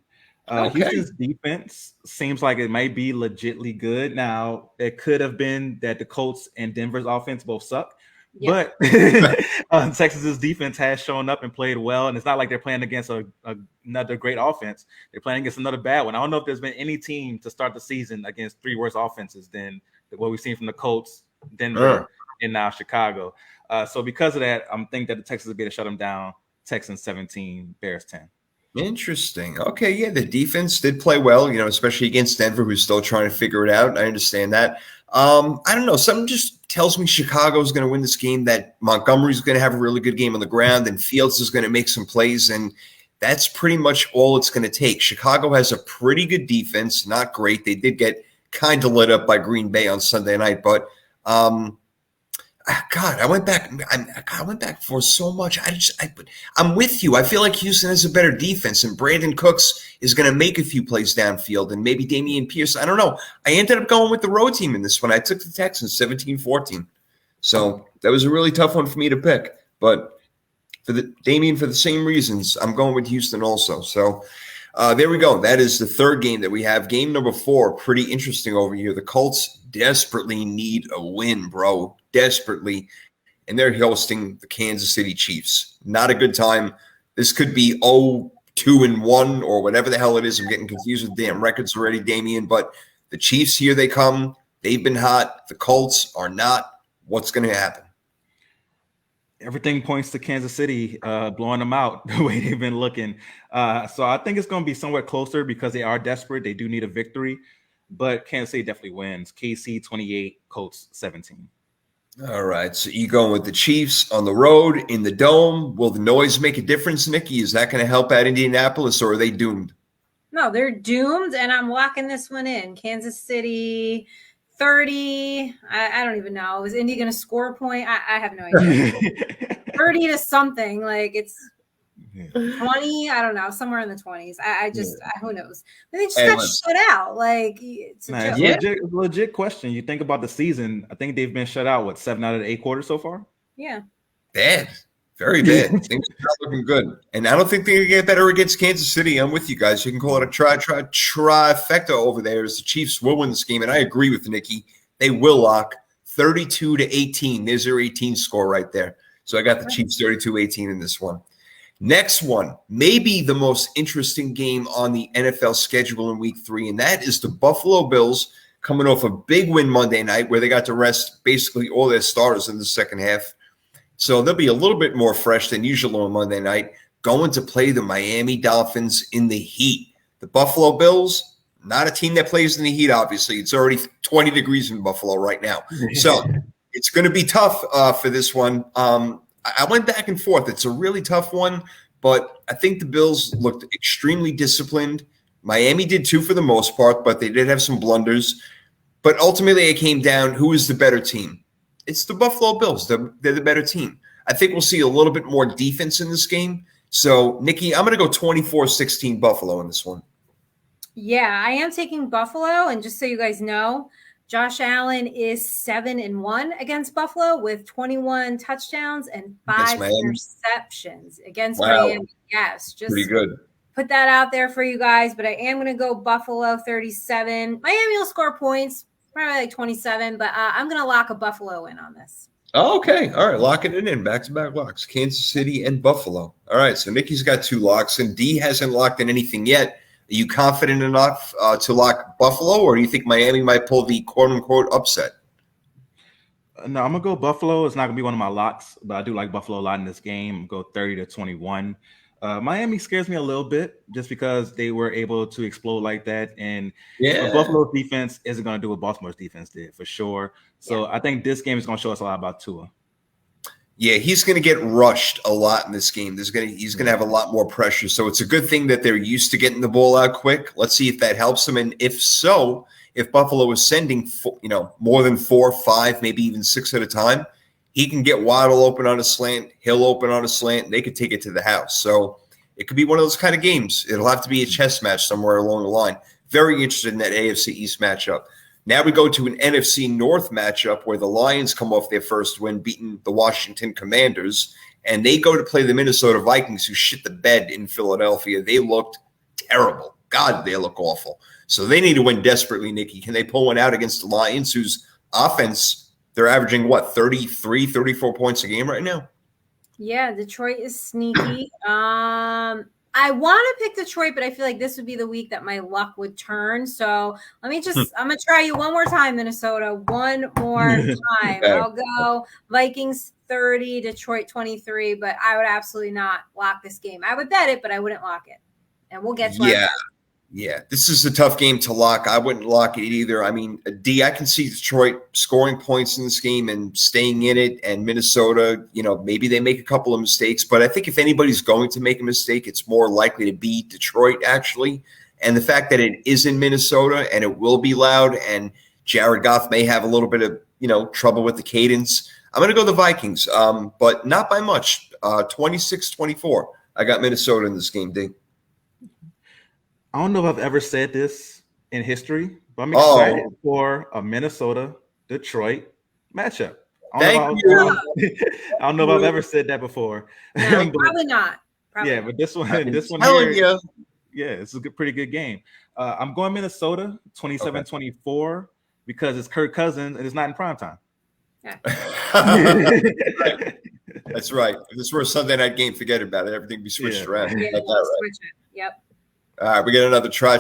Okay. Houston's defense seems like it might be legitly good. Now, it could have been that the Colts and Denver's offense both suck, Yeah. But Texas's defense has shown up and played well, and it's not like they're playing against another great offense. They're playing against another bad one. I don't know if there's been any team to start the season against three worse offenses than what we've seen from the Colts, Denver, and now Chicago. So because of that, I'm thinking that the Texans will be able to shut them down. Texans 17, Bears 10. Interesting. Okay, yeah, the defense did play well, especially against Denver, who's still trying to figure it out. I understand that. I don't know. Something just tells me Chicago's going to win this game, that Montgomery's going to have a really good game on the ground, and Fields is going to make some plays, and that's pretty much all it's going to take. Chicago has a pretty good defense, not great. They did get kind of lit up by Green Bay on Sunday night, but God, I went back for so much. I'm with you. I feel like Houston has a better defense, and Brandon Cooks is going to make a few plays downfield, and maybe Damian Pierce. I don't know. I ended up going with the road team in this one. I took the Texans 17-14. So that was a really tough one for me to pick. But for the same reasons, I'm going with Houston also. So there we go. That is the third game that we have. Game number 4, pretty interesting over here. The Colts desperately need a win, bro. Desperately. And they're hosting the Kansas City Chiefs. Not a good time. This could be 2-1 or whatever the hell it is. I'm getting confused with damn records already, Damian. But the Chiefs, here they come. They've been hot. The Colts are not. What's going to happen? Everything points to Kansas City blowing them out the way they've been looking. So I think it's going to be somewhat closer because they are desperate. They do need a victory. But Kansas City definitely wins. KC 28, Colts 17. All right. So you going with the Chiefs on the road in the Dome. Will the noise make a difference, Nikki? Is that going to help out Indianapolis, or are they doomed? No, they're doomed, and I'm locking this one in. Kansas City 30. I don't even know. Is Indy going to score a point? I have no idea. 30 to something. Like it's 20. I don't know. Somewhere in the 20s. Who knows? But they just got shut out. Like it's a legit question. You think about the season. I think they've been shut out, 7 out of the 8 quarters so far? Yeah. Bad. Very bad. Things are not looking good. And I don't think they're going to get better against Kansas City. I'm with you guys. You can call it a trifecta over there as the Chiefs will win this game. And I agree with Nikki. They will lock 32-18. There's their 18 score right there. So I got the Chiefs 32-18 in this one. Next one, maybe the most interesting game on the NFL schedule in week 3, and that is the Buffalo Bills coming off a big win Monday night where they got to rest basically all their starters in the second half. So they'll be a little bit more fresh than usual on Monday night, going to play the Miami Dolphins in the heat. The Buffalo Bills, not a team that plays in the heat, obviously. It's already 20 degrees in Buffalo right now. So it's going to be tough for this one. I went back and forth. It's a really tough one, but I think the Bills looked extremely disciplined. Miami did too for the most part, but they did have some blunders. But ultimately, it came down, who is the better team? It's the Buffalo Bills. They're the better team. I think we'll see a little bit more defense in this game. So, Nikki, I'm going to go 24-16 Buffalo in this one. Yeah, I am taking Buffalo. And just so you guys know, Josh Allen is 7-1 against Buffalo with 21 touchdowns and 5 interceptions against Miami. Yes, just pretty good. Put that out there for you guys. But I am going to go Buffalo 37. Miami will score points, probably like 27. But I'm going to lock a Buffalo in on this. Oh, okay. All right. Locking it in. Back-to-back locks. Kansas City and Buffalo. All right. So Nikki's got 2 locks, and D hasn't locked in anything yet. Are you confident enough to lock Buffalo, or do you think Miami might pull the quote-unquote upset? No, I'm going to go Buffalo. It's not going to be one of my locks, but I do like Buffalo a lot in this game. I'm going to go 30-21. Miami scares me a little bit just because they were able to explode like that. And Buffalo's defense isn't going to do what Baltimore's defense did, for sure. So I think this game is going to show us a lot about Tua. Yeah, he's going to get rushed a lot in this game. He's going to have a lot more pressure. So it's a good thing that they're used to getting the ball out quick. Let's see if that helps them. And if so, if Buffalo is sending more than 4, 5, maybe even 6 at a time, he can get Waddle open on a slant, Hill open on a slant, and they could take it to the house. So it could be one of those kind of games. It'll have to be a chess match somewhere along the line. Very interested in that AFC East matchup. Now we go to an NFC North matchup where the Lions come off their first win, beating the Washington Commanders, and they go to play the Minnesota Vikings, who shit the bed in Philadelphia. They looked terrible. God, they look awful. So they need to win desperately, Nikki. Can they pull one out against the Lions, whose offense They're averaging what, 33, 34 points a game right now? Yeah, Detroit is sneaky. I want to pick Detroit, but I feel like this would be the week that my luck would turn. So I'm going to try you one more time, Minnesota. One more time. Okay. I'll go Vikings 30, Detroit 23, but I would absolutely not lock this game. I would bet it, but I wouldn't lock it. And we'll get to our Yeah, this is a tough game to lock. I wouldn't lock it either. I mean, I can see Detroit scoring points in this game and staying in it, and Minnesota, maybe they make a couple of mistakes, but I think if anybody's going to make a mistake, it's more likely to be Detroit, actually. And the fact that it is in Minnesota and it will be loud, and Jared Goff may have a little bit of, trouble with the cadence, I'm going to go the Vikings, but not by much. 26-24. I got Minnesota in this game, D. I don't know if I've ever said this in history, but I'm excited for a Minnesota-Detroit matchup. I don't know if I've ever said that before. No, probably not. Probably not. But this one here, it's a pretty good game. I'm going Minnesota 27-24 because it's Kirk Cousins and it's not in prime time. Yeah. That's right. If this were a Sunday night game, forget about it. Everything be switched around. Yeah, switch it. Yep. All right, we get another try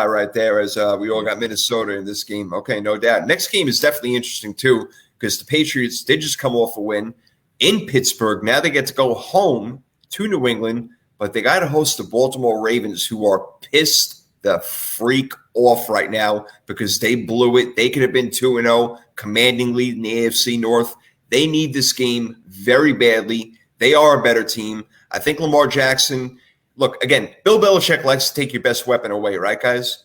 right there as we all got Minnesota in this game. Okay, no doubt. Next game is definitely interesting too because the Patriots did just come off a win in Pittsburgh. Now they get to go home to New England, but they got to host the Baltimore Ravens, who are pissed the freak off right now because they blew it. They could have been 2-0, commanding lead in the AFC North. They need this game very badly. They are a better team. I think Lamar Jackson – look, again, Bill Belichick likes to take your best weapon away, right, guys?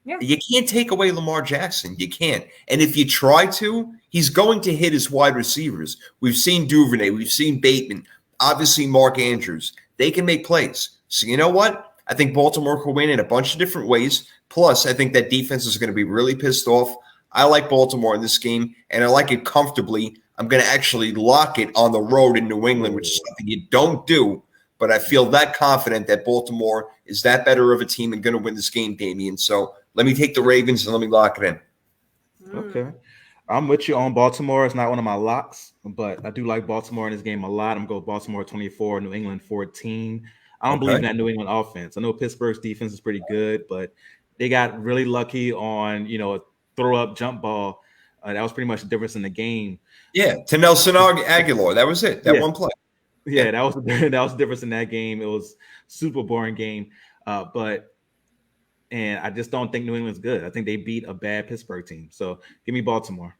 Yeah. You can't take away Lamar Jackson. You can't. And if you try to, he's going to hit his wide receivers. We've seen Duvernay. We've seen Bateman. Obviously, Mark Andrews. They can make plays. So you know what? I think Baltimore could win in a bunch of different ways. Plus, I think that defense is going to be really pissed off. I like Baltimore in this game, and I like it comfortably. I'm going to actually lock it on the road in New England, which is something you don't do. But I feel that confident that Baltimore is that better of a team and going to win this game, Damian. So let me take the Ravens and let me lock it in. Okay. I'm with you on Baltimore. It's not one of my locks, but I do like Baltimore in this game a lot. I'm going to go Baltimore 24, New England 14. I don't believe in that New England offense. I know Pittsburgh's defense is pretty good, but they got really lucky on, a throw-up jump ball. That was pretty much the difference in the game. Yeah, to Nelson Aguilar. That was it. That one play. Yeah, that was the difference in that game. It was super boring game, and I just don't think New England's good. I think they beat a bad Pittsburgh team. So give me Baltimore.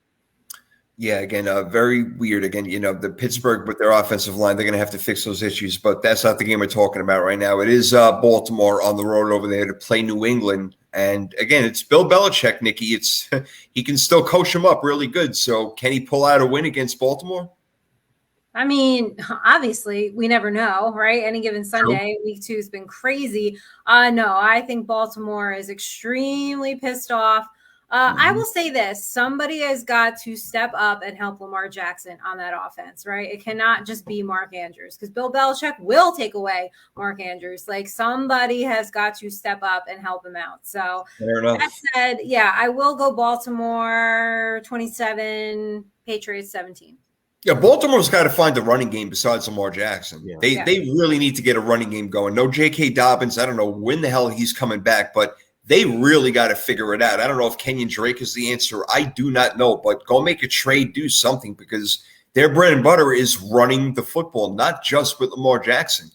Yeah, again, very weird. Again, the Pittsburgh with their offensive line, they're going to have to fix those issues. But that's not the game we're talking about right now. It is Baltimore on the road over there to play New England. And again, it's Bill Belichick, Nikki. He can still coach them up really good. So can he pull out a win against Baltimore? I mean, obviously, we never know, right? Any given Sunday, week 2 has been crazy. No, I think Baltimore is extremely pissed off. I will say this. Somebody has got to step up and help Lamar Jackson on that offense, right? It cannot just be Mark Andrews because Bill Belichick will take away Mark Andrews. Like, somebody has got to step up and help him out. So that said, yeah, I will go Baltimore 27, Patriots 17. Yeah, Baltimore's got to find a running game besides Lamar Jackson. Yeah. They really need to get a running game going. No J.K. Dobbins. I don't know when the hell he's coming back, but they really got to figure it out. I don't know if Kenyon Drake is the answer. I do not know, but go make a trade, do something, because their bread and butter is running the football, not just with Lamar Jackson.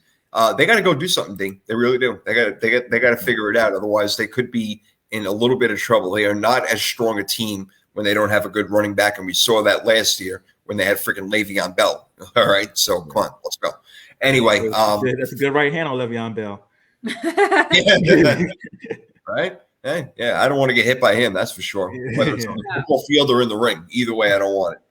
They got to go do something, Ding. They really do. They got to figure it out. Otherwise, they could be in a little bit of trouble. They are not as strong a team when they don't have a good running back, and we saw that last year when they had freaking Le'Veon Bell. All right, so come on, let's go. Anyway, that's a good right hand on Le'Veon Bell. Right? Hey, yeah, I don't want to get hit by him, that's for sure. Whether it's on the football field or in the ring, either way, I don't want it.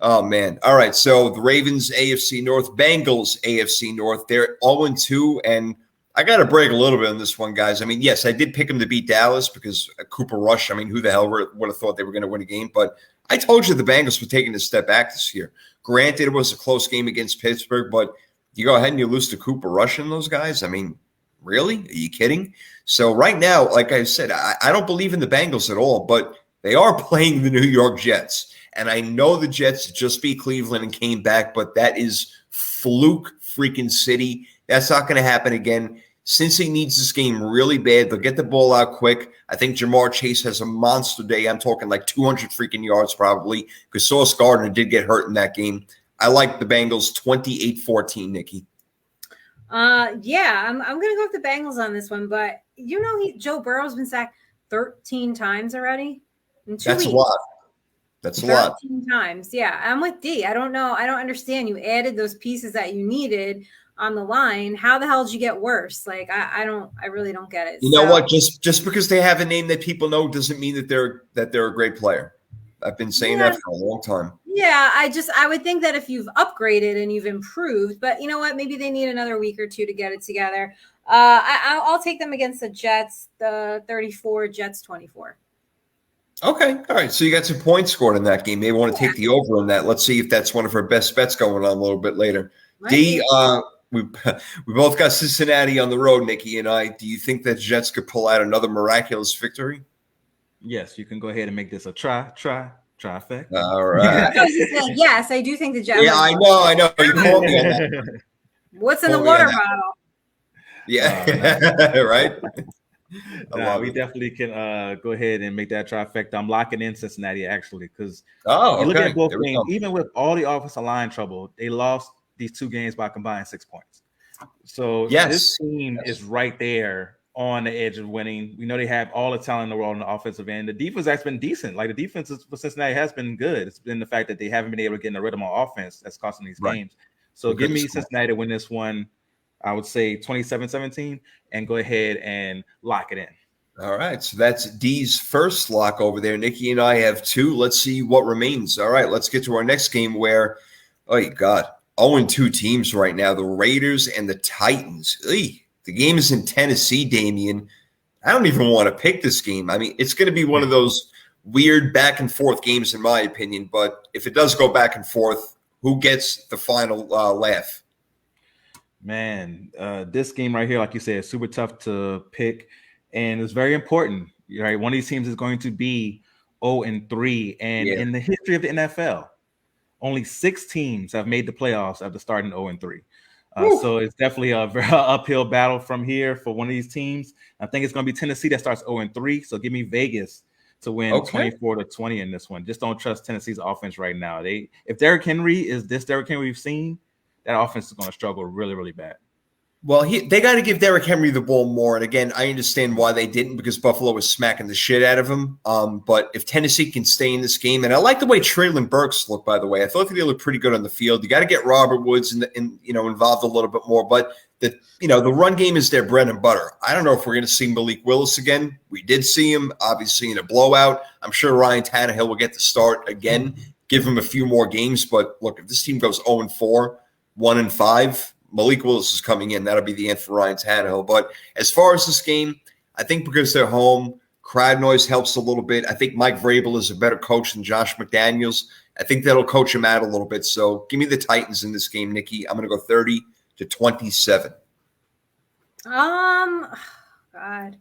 Oh man! All right, so the Ravens AFC North, Bengals AFC North. They're 0-2, and I got to break a little bit on this one, guys. I mean, yes, I did pick them to beat Dallas because Cooper Rush. I mean, who the hell would have thought they were going to win a game? But I told you the Bengals were taking a step back this year. Granted, it was a close game against Pittsburgh, but you go ahead and you lose to Cooper Rush and those guys. I mean, really? Are you kidding? So right now, like I said, I don't believe in the Bengals at all, but they are playing the New York Jets. And I know the Jets just beat Cleveland and came back, but that is fluke freaking city. That's not going to happen again. Cincy needs this game really bad. They'll get the ball out quick. I think Jamar Chase has a monster day. I'm talking like 200 freaking yards probably, because Sauce Gardner did get hurt in that game. I like the Bengals 28-14, Nikki. Yeah, I'm going to go with the Bengals on this one, but Joe Burrow's been sacked 13 times already in 2 weeks. That's a lot. That's a lot. 13 times. Yeah, I'm with D. I don't know. I don't understand. You added those pieces that you needed on the line. How the hell did you get worse? Like, I really don't get it. You know what? Just because they have a name that people know doesn't mean that they're a great player. I've been saying that for a long time. Yeah, I would think that if you've upgraded and you've improved, but you know what? Maybe they need another week or two to get it together. I'll take them against the Jets, the 34, Jets 24. Okay. All right. So you got some points scored in that game. Maybe want to take the over on that. Let's see if that's one of our best bets going on a little bit later. D, we both got Cincinnati on the road, Nikki and I. Do you think that Jets could pull out another miraculous victory? Yes, you can go ahead and make this a trifecta. All right. Yes, I do think the Jets. Yeah, I know. You called me on that. What's in the water bottle? Yeah, right. We definitely can go ahead and make that trifecta. I'm locking in Cincinnati actually, because you look at both games. Even with all the offensive line trouble, they lost these 2 games by combined 6 points. So this team is right there on the edge of winning. We know they have all the talent in the world on the offensive end. The defense has been decent. Like, the defense for Cincinnati has been good. It's been the fact that they haven't been able to get in the rhythm on offense that's costing these games. So give me Cincinnati to win this one. I would say 27-17, and go ahead and lock it in. All right. So that's D's first lock over there. Nikki and I have 2. Let's see what remains. All right. Let's get to our next game where, oh, God, 0-2 teams right now, the Raiders and the Titans. The game is in Tennessee, Damian. I don't even want to pick this game. I mean, it's going to be one of those weird back and forth games, in my opinion. But if it does go back and forth, who gets the final laugh? Man, this game right here, like you said, is super tough to pick, and it's very important. Right, one of these teams is going to be 0-3, and in the history of the NFL, only 6 teams have made the playoffs after starting 0-3. So it's definitely a very uphill battle from here for one of these teams. I think it's going to be Tennessee that starts 0-3. So give me Vegas to win 24-20 in this one. Just don't trust Tennessee's offense right now. If Derrick Henry is this Derrick Henry we've seen, that offense is going to struggle really, really bad. Well, they got to give Derrick Henry the ball more. And again, I understand why they didn't, because Buffalo was smacking the shit out of him. But if Tennessee can stay in this game, and I like the way Treylon Burks looked, by the way. I thought they looked pretty good on the field. You got to get Robert Woods involved a little bit more. But the run game is their bread and butter. I don't know if we're going to see Malik Willis again. We did see him, obviously, in a blowout. I'm sure Ryan Tannehill will get the start again. Give him a few more games. But look, if this team goes 0-4, 1-5. Malik Willis is coming in. That'll be the end for Ryan Tannehill. But as far as this game, I think because they're home, crowd noise helps a little bit. I think Mike Vrabel is a better coach than Josh McDaniels. I think that'll coach him out a little bit. So give me the Titans in this game, Nikki. I'm going to go 30-27. God, I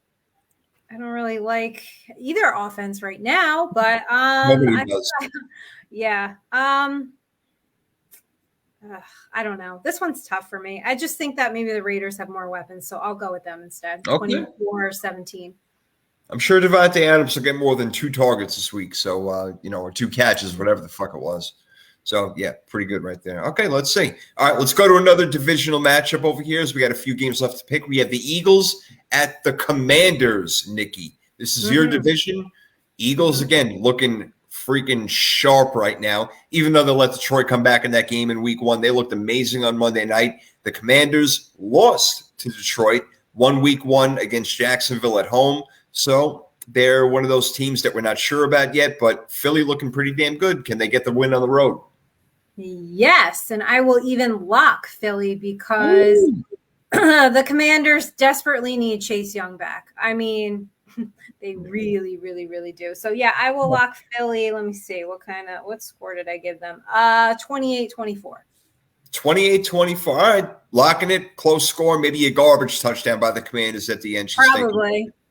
don't really like either offense right now, but Nobody does. Yeah. I don't know. This one's tough for me. I just think that maybe the Raiders have more weapons, so I'll go with them instead. 24-17. I'm sure Devontae Adams will get more than 2 targets this week. So, or 2 catches, whatever the fuck it was. So, yeah, pretty good right there. Okay, let's see. All right, let's go to another divisional matchup over here as we got a few games left to pick. We have the Eagles at the Commanders, Nikki. This is your division. Eagles, again, looking freaking sharp right now. Even though they let Detroit come back in that game in week 1, they looked amazing on Monday night. The Commanders lost to Detroit, won week 1 against Jacksonville at home. So they're one of those teams that we're not sure about yet, but Philly looking pretty damn good. Can they get the win on the road? Yes, and I will even lock Philly because the Commanders desperately need Chase Young back. I mean, they really, really, really do. So, yeah, I will lock Philly. Let me see. What score did I give them? 28-24. 28-24. All right, locking it. Close score. Maybe a garbage touchdown by the Commanders at the end.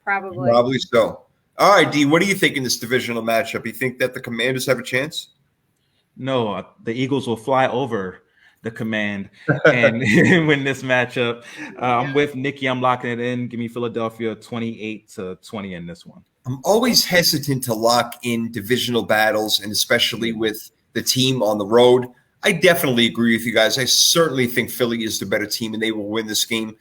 Probably so. All right, D, what do you think in this divisional matchup? You think that the Commanders have a chance? No, the Eagles will fly over the Command and win this matchup. I'm with Nikki. I'm locking it in. Give me Philadelphia 28-20 in this one. I'm always hesitant to lock in divisional battles, and especially with the team on the road. I definitely agree with you guys. I certainly think Philly is the better team, and they will win this game.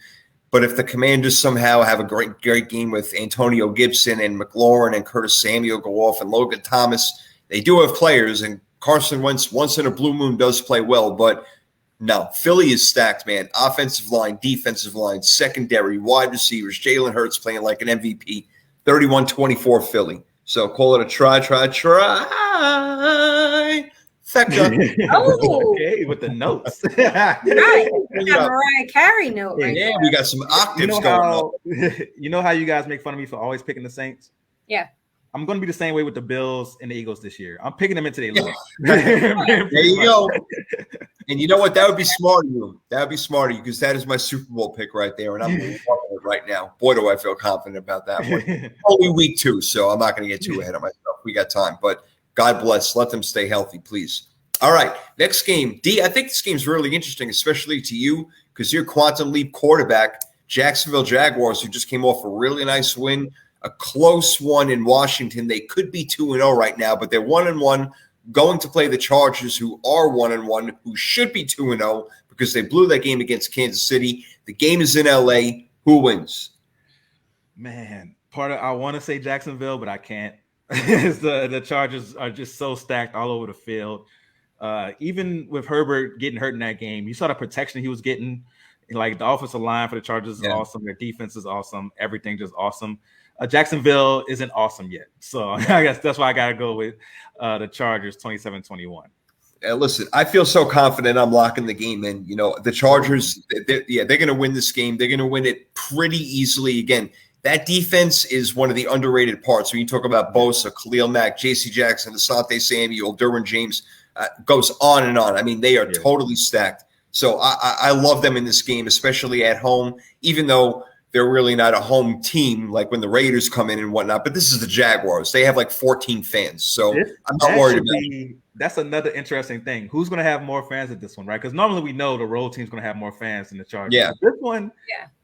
But if the Commanders somehow have a great game with Antonio Gibson and McLaurin and Curtis Samuel go off and Logan Thomas, they do have players, and Carson Wentz once in a blue moon does play well. But no, Philly is stacked, man. Offensive line, defensive line, secondary, wide receivers. Jalen Hurts playing like an MVP. 31-24 Philly. So call it a try. Fecka. Oh, Okay, with the notes. right. We got Mariah Carey note right Yeah, there. we got some octaves going on. You know how you guys make fun of me for always picking the Saints? Yeah. I'm going to be the same way with the Bills and the Eagles this year. I'm picking them into their lose. There you go. And you know what? That would be smart of you. That would be smart of you because that is my Super Bowl pick right there, and I'm loving it right now. Boy, do I feel confident about that one. Only week 2, so I'm not going to get too ahead of myself. We got time, but God bless. Let them stay healthy, please. All right, next game. D, I think this game's really interesting, especially to you because you're Quantum Leap quarterback, Jacksonville Jaguars, who just came off a really nice win, a close one in Washington. They could be 2-0 right now, but they're 1-1. Going to play the Chargers, who are 1-1, who should be 2-0 because they blew that game against Kansas City. The game is in LA. Who wins? Man, I want to say Jacksonville, but I can't. The Chargers are just so stacked all over the field. Even with Herbert getting hurt in that game, you saw the protection he was getting. Like the offensive line for the Chargers is awesome. Their defense is awesome. Everything just awesome. Jacksonville isn't awesome yet. So I guess that's why I got to go with the Chargers 27-21. Listen, I feel so confident I'm locking the game in. You know, the Chargers, they're going to win this game. They're going to win it pretty easily. Again, that defense is one of the underrated parts. When you talk about Bosa, Khalil Mack, J.C. Jackson, Asante Samuel, Derwin James, goes on and on. I mean, they are totally stacked. So I love them in this game, especially at home, even though they're really not a home team like when the Raiders come in and whatnot. But this is the Jaguars. They have like 14 fans. So I'm not worried about it. That's another interesting thing. Who's going to have more fans at this one, right? Because normally we know the road team's going to have more fans than the Chargers. Yeah. This one,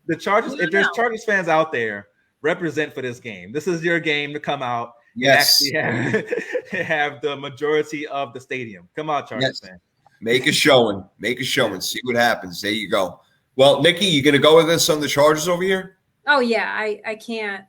the Chargers, if there's Chargers fans out there, represent for this game. This is your game to come out. Yes. And actually have the majority of the stadium. Come out, Chargers fans. Make a showing. Make a showing. See what happens. There you go. Well, Nikki, you going to go with us on the Chargers over here? Oh yeah, I can't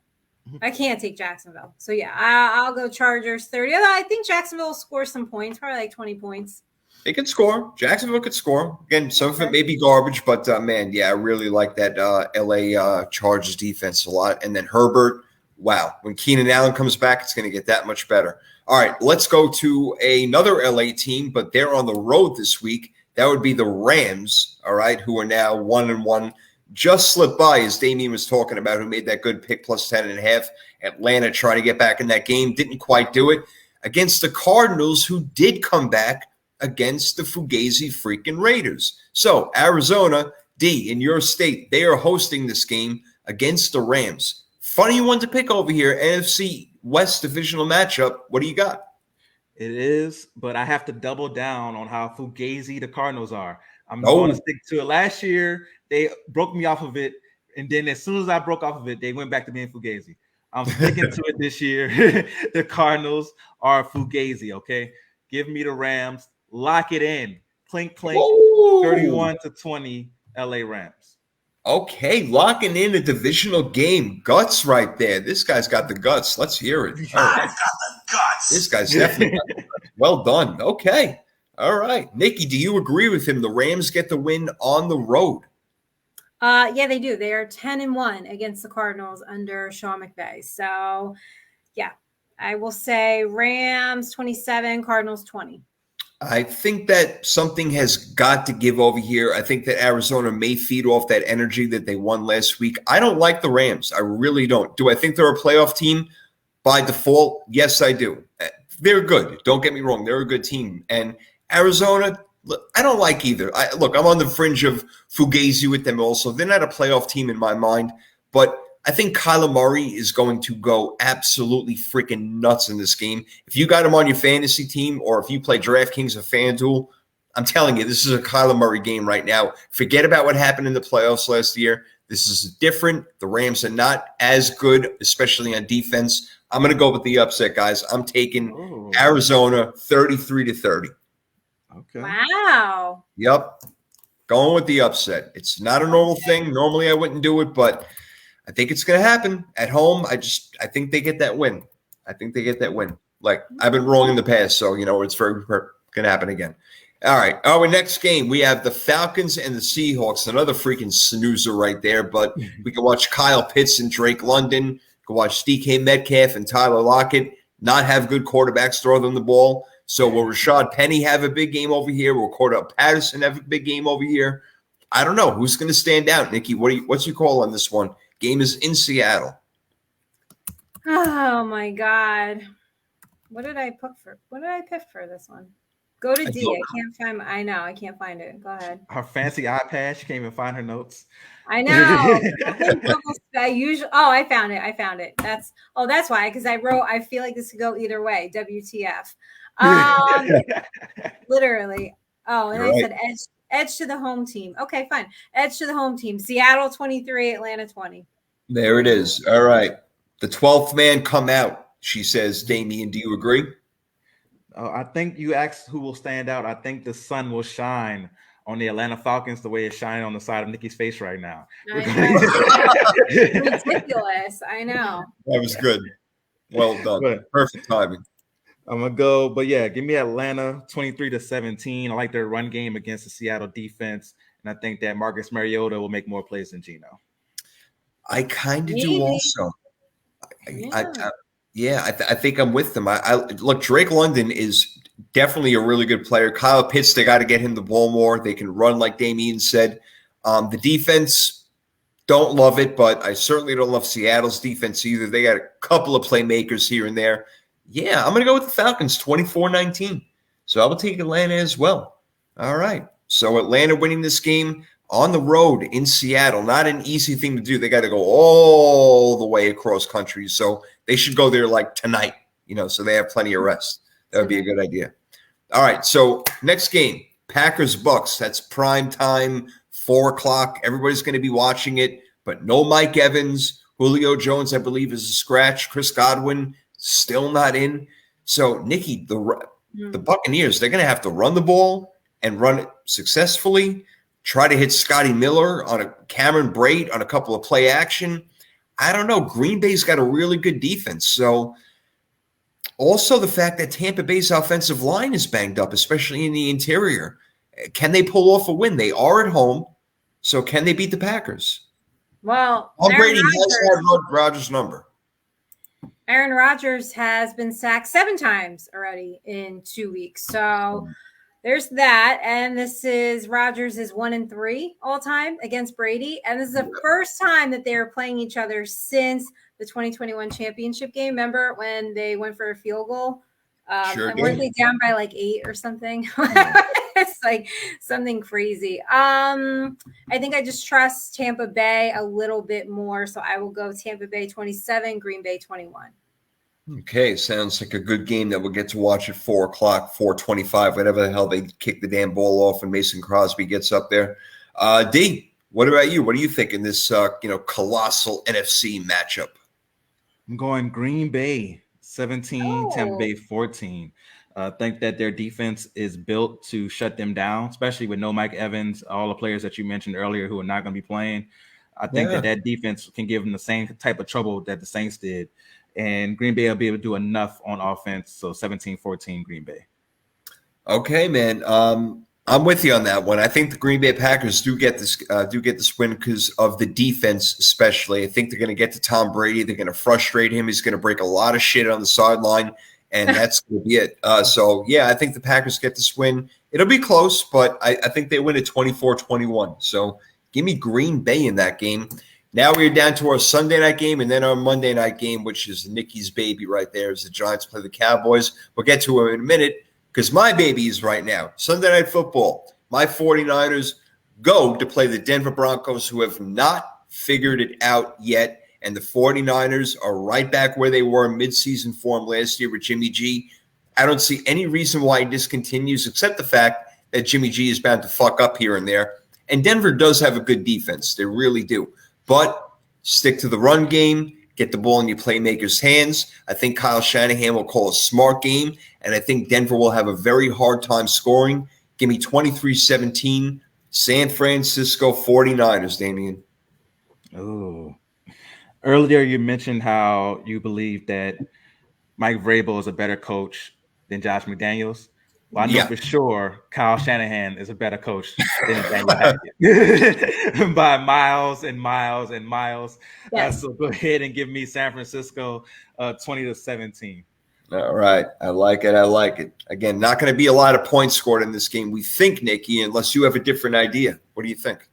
take Jacksonville. So yeah, I'll go Chargers 30. I think Jacksonville will score some points, probably like 20 points. They could score. Jacksonville could score. Again, some of it may be garbage, but man, yeah, I really like that LA Chargers defense a lot. And then Herbert, wow, when Keenan Allen comes back, it's going to get that much better. All right, let's go to another LA team, but they're on the road this week. That would be the Rams, all right, who are now 1-1. Just slipped by, as Damian was talking about, who made that good pick plus 10.5. Atlanta trying to get back in that game, didn't quite do it. Against the Cardinals, who did come back against the Fugazi freaking Raiders. So Arizona, D, in your state, they are hosting this game against the Rams. Funny one to pick over here, NFC West divisional matchup. What do you got? It is, but I have to double down on how Fugazi the Cardinals are. I'm going to stick to it. Last year, they broke me off of it, and then as soon as I broke off of it, they went back to being Fugazi. I'm sticking to it this year. The Cardinals are Fugazi, okay? Give me the Rams. Lock it in. Clink, clink, 31-20 LA Rams. Okay, locking in a divisional game. Guts right there. This guy's got the guts. Let's hear it. I've got the guts. This guy's definitely got the guts. Well done. Okay. All right. Nikki, do you agree with him? The Rams get the win on the road. Yeah, they do. They are 10-1 against the Cardinals under Sean McVay. So, yeah, I will say Rams 27, Cardinals 20. I think that something has got to give over here. I think that Arizona may feed off that energy that they won last week. I don't like the Rams. I really don't. Do I think they're a playoff team by default? Yes, I do. They're good. Don't get me wrong. They're a good team. And Arizona, look, I don't like either. I'm on the fringe of Fugazi with them also. They're not a playoff team in my mind, but I think Kyler Murray is going to go absolutely freaking nuts in this game. If you got him on your fantasy team or if you play DraftKings or FanDuel, I'm telling you, this is a Kyler Murray game right now. Forget about what happened in the playoffs last year. This is different. The Rams are not as good, especially on defense. I'm going to go with the upset, guys. I'm taking Arizona 33-30. Okay. Wow. Yep. Going with the upset. It's not a normal thing. Normally I wouldn't do it, but I think it's going to happen at home. I think they get that win. Like I've been wrong in the past, so it's very going to happen again. All right. Our next game, we have the Falcons and the Seahawks. Another freaking snoozer right there, but we can watch Kyle Pitts and Drake London. We can watch DK Metcalf and Tyler Lockett not have good quarterbacks throw them the ball. So will Rashad Penny have a big game over here? Will Cordell Patterson have a big game over here? I don't know. Who's going to stand out, Nikki? What's your call on this one? Game is in Seattle. Oh my God. What did I pick for this one? Go to D. I can't find. I know. I can't find it. Go ahead. Her fancy iPad. She can't even find her notes. I know. I found it. That's why. Because I wrote. I feel like this could go either way. WTF? Literally. Oh, and I said edge to the home team. Okay, fine. Edge to the home team. Seattle 23, Atlanta 20. There it is. All right. The 12th man come out. She says, Damian, do you agree? I think you asked who will stand out. I think the sun will shine on the Atlanta Falcons the way it's shining on the side of Nikki's face right now. Ridiculous. I know. That was good. Well done. Perfect timing. I'm going to go. But, yeah, give me Atlanta 23-17. I like their run game against the Seattle defense. And I think that Marcus Mariota will make more plays than Geno. I kind of do also. I think I'm with them. Look, Drake London is definitely a really good player. Kyle Pitts, they got to get him the ball more. They can run, like Damian said. The defense, don't love it, but I certainly don't love Seattle's defense either. They got a couple of playmakers here and there. Yeah, I'm going to go with the Falcons, 24-19. So I will take Atlanta as well. All right. So Atlanta winning this game on the road in Seattle, not an easy thing to do. They got to go all the way across country. So they should go there like tonight, so they have plenty of rest. That would be a good idea. All right. So next game, Packers-Bucks. That's prime time, 4:00. Everybody's going to be watching it, but no Mike Evans. Julio Jones, I believe, is a scratch. Chris Godwin still not in. So, Nikki, the Buccaneers, they're going to have to run the ball and run it successfully. Try to hit Scotty Miller on a Cameron Brate on a couple of play action. I don't know. Green Bay's got a really good defense. So also the fact that Tampa Bay's offensive line is banged up, especially in the interior. Can they pull off a win? They are at home. So can they beat the Packers? Well, Tom Brady has had Rodgers' number. Aaron Rodgers has been sacked 7 times already in 2 weeks. So there's that. And this is Rodgers is 1-3 all time against Brady. And this is the first time that they're playing each other since the 2021 championship game. Remember when they went for a field goal? And weren't they down by like 8 or something? It's like something crazy. I think I just trust Tampa Bay a little bit more. So I will go Tampa Bay 27, Green Bay 21. Okay, sounds like a good game that we'll get to watch at 4:00, 4:25, whatever the hell they kick the damn ball off when Mason Crosby gets up there. D, what about you? What do you think in this colossal NFC matchup? I'm going Green Bay 17, Tampa Bay 14. I think that their defense is built to shut them down, especially with no Mike Evans, all the players that you mentioned earlier who are not going to be playing. I think that defense can give them the same type of trouble that the Saints did. And Green Bay will be able to do enough on offense. So 17-14 Green Bay. Okay, man. I'm with you on that one. I think the Green Bay Packers do get this win because of the defense, especially. I think they're going to get to Tom Brady. They're going to frustrate him. He's going to break a lot of shit on the sideline, and that's going to be it. I think the Packers get this win. It'll be close, but I think they win at 24-21. So give me Green Bay in that game. Now we're down to our Sunday night game and then our Monday night game, which is Nikki's baby right there as the Giants play the Cowboys. We'll get to it in a minute because my baby is right now. Sunday Night Football. My 49ers go to play the Denver Broncos, who have not figured it out yet. And the 49ers are right back where they were mid-season form last year with Jimmy G. I don't see any reason why this continues except the fact that Jimmy G is bound to fuck up here and there. And Denver does have a good defense. They really do. But stick to the run game, get the ball in your playmakers' hands. I think Kyle Shanahan will call a smart game, and I think Denver will have a very hard time scoring. Give me 23-17, San Francisco 49ers, Damian. Oh. Earlier, you mentioned how you believe that Mike Vrabel is a better coach than Josh McDaniels. Well, I know for sure Kyle Shanahan is a better coach than Daniel Hackett by miles and miles and miles. Yes. So go ahead and give me San Francisco 20-17. All right. I like it. I like it. Again, not going to be a lot of points scored in this game, we think, Nikki, unless you have a different idea. What do you think?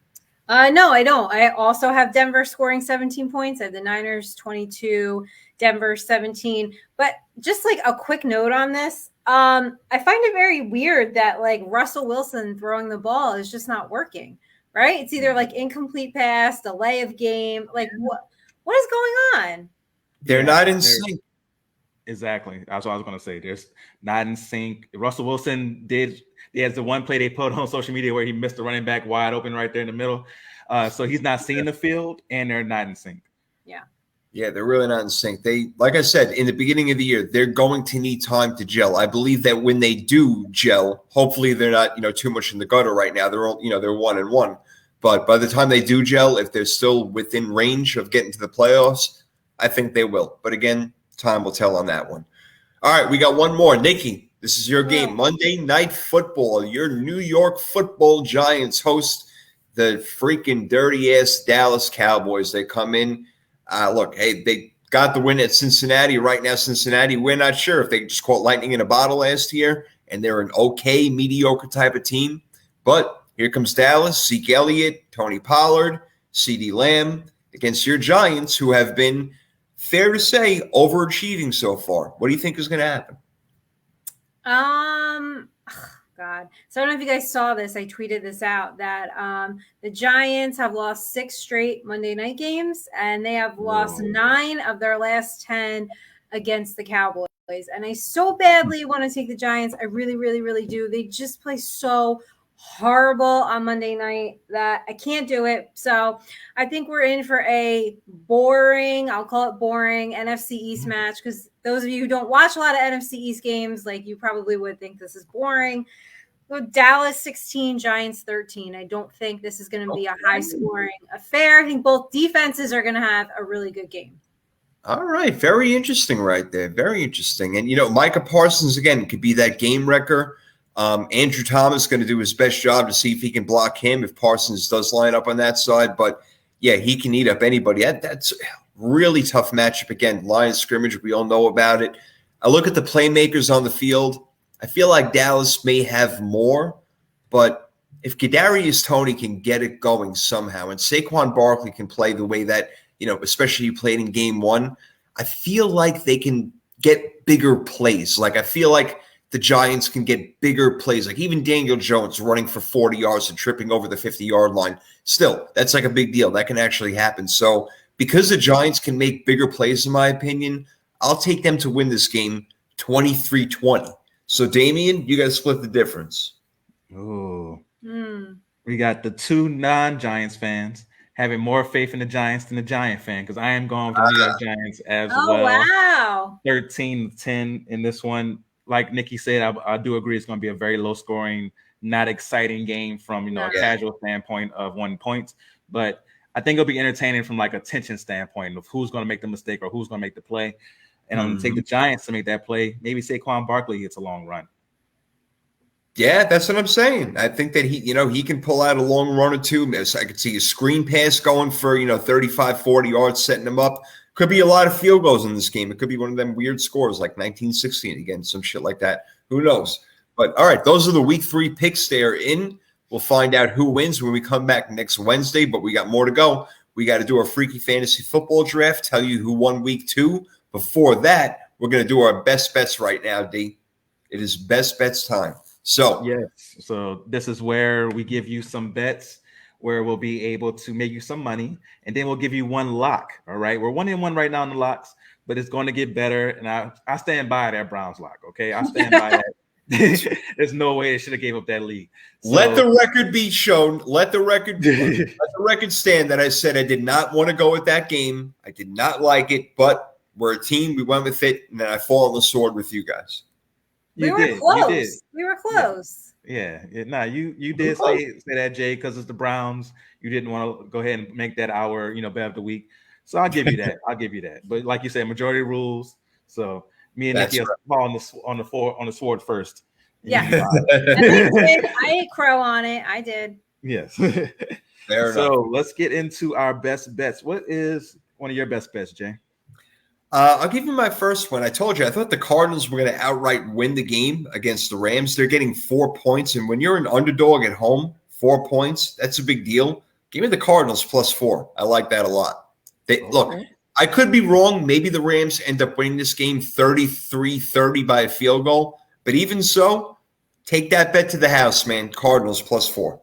No, I don't. I also have Denver scoring 17 points. I have the Niners 22, Denver 17. But just like a quick note on this, I find it very weird that like Russell Wilson throwing the ball is just not working, right? It's either like incomplete pass, delay of game. Like what is going on? They're not in sync. Exactly. That's what I was going to say. There's not in sync. Russell Wilson did. He has the one play they put on social media where he missed the running back wide open right there in the middle. So he's not seeing the field, and they're not in sync. Yeah. Yeah, they're really not in sync. They, like I said, in the beginning of the year, they're going to need time to gel. I believe that when they do gel, hopefully they're not, too much in the gutter right now. They're all, they're 1-1. But by the time they do gel, if they're still within range of getting to the playoffs, I think they will. But again, time will tell on that one. All right, we got one more. Nikki, this is your game. Monday Night Football. Your New York Football Giants host the freaking dirty-ass Dallas Cowboys. They come in. Look, hey, they got the win at Cincinnati. Right now, Cincinnati, we're not sure if they just caught lightning in a bottle last year, and they're an okay, mediocre type of team. But here comes Dallas, Zeke Elliott, Tony Pollard, CeeDee Lamb against your Giants, who have been, fair to say, overachieving so far. What do you think is going to happen? God. So I don't know if you guys saw this. I tweeted this out that the Giants have lost 6 straight Monday night games, and they have lost 9 of their last 10 against the Cowboys. And I so badly want to take the Giants. I really, really, really do. They just play so horrible on Monday night that I can't do it. So I think we're in for a boring, I'll call it boring, NFC East match, because those of you who don't watch a lot of NFC East games, like you probably would think this is boring. So Dallas 16, Giants 13. I don't think this is going to be a high-scoring affair. I think both defenses are going to have a really good game. All right. Very interesting right there. Very interesting. And, Micah Parsons, again, could be that game wrecker. Andrew Thomas going to do his best job to see if he can block him if Parsons does line up on that side. But, yeah, he can eat up anybody. That's a really tough matchup. Again, Lions scrimmage, we all know about it. I look at the playmakers on the field. I feel like Dallas may have more, but if Kadarius Toney can get it going somehow and Saquon Barkley can play the way that, especially he played in game 1, I feel like they can get bigger plays. Like I feel like the Giants can get bigger plays. Like even Daniel Jones running for 40 yards and tripping over the 50-yard line. Still, that's like a big deal. That can actually happen. So because the Giants can make bigger plays, in my opinion, I'll take them to win this game 23-20. So, Damian, you got to split the difference. Oh, We got the 2 non-Giants fans having more faith in the Giants than the Giant fan, because I am going for the New York Giants as well. Wow. 13-10 in this one. Like Nikki said, I do agree it's going to be a very low-scoring, not exciting game from a casual standpoint of 1 point. But I think it'll be entertaining from like a tension standpoint of who's going to make the mistake or who's going to make the play. And I'm going to take the Giants to make that play. Maybe Saquon Barkley hits a long run. Yeah, that's what I'm saying. I think that he can pull out a long run or two. I could see a screen pass going for, 35, 40 yards, setting him up. Could be a lot of field goals in this game. It could be one of them weird scores like 19-16 again, some shit like that. Who knows? But all right, those are the week 3 picks. They're in. We'll find out who wins when we come back next Wednesday, but we got more to go. We got to do our freaky fantasy football draft, tell you who won week 2. Before that, we're going to do our best bets right now, D. It is best bets time. So yes, so this is where we give you some bets. where we'll be able to make you some money, and then we'll give you one lock. All right, we're 1-1 right now in the locks, but it's going to get better, and I stand by that Browns lock. Okay, I stand by that. There's no way they should have gave up that lead. So, let the record be shown. Let the record stand that I said I did not want to go with that game. I did not like it, but we're a team. We went with it, and then I fall on the sword with you guys. We were close. We were close. Yeah. You did say that, Jay, because it's the Browns. You didn't want to go ahead and make that our, bet of the week. So I'll give you that. But like you said, majority rules. So me and Nikki are on the sword first. Yeah. I ate crow on it. I did. Yes. Fair so enough. Let's get into our best bets. What is one of your best bets, Jay? I'll give you my first one. I told you I thought the Cardinals were going to outright win the game against the Rams. They're getting 4 points, and when you're an underdog at home, 4 points, that's a big deal. Give me the Cardinals +4. I like that a lot. Look, I could be wrong. Maybe the Rams end up winning this game 33-30 by a field goal. But even so, take that bet to the house, man. Cardinals +4.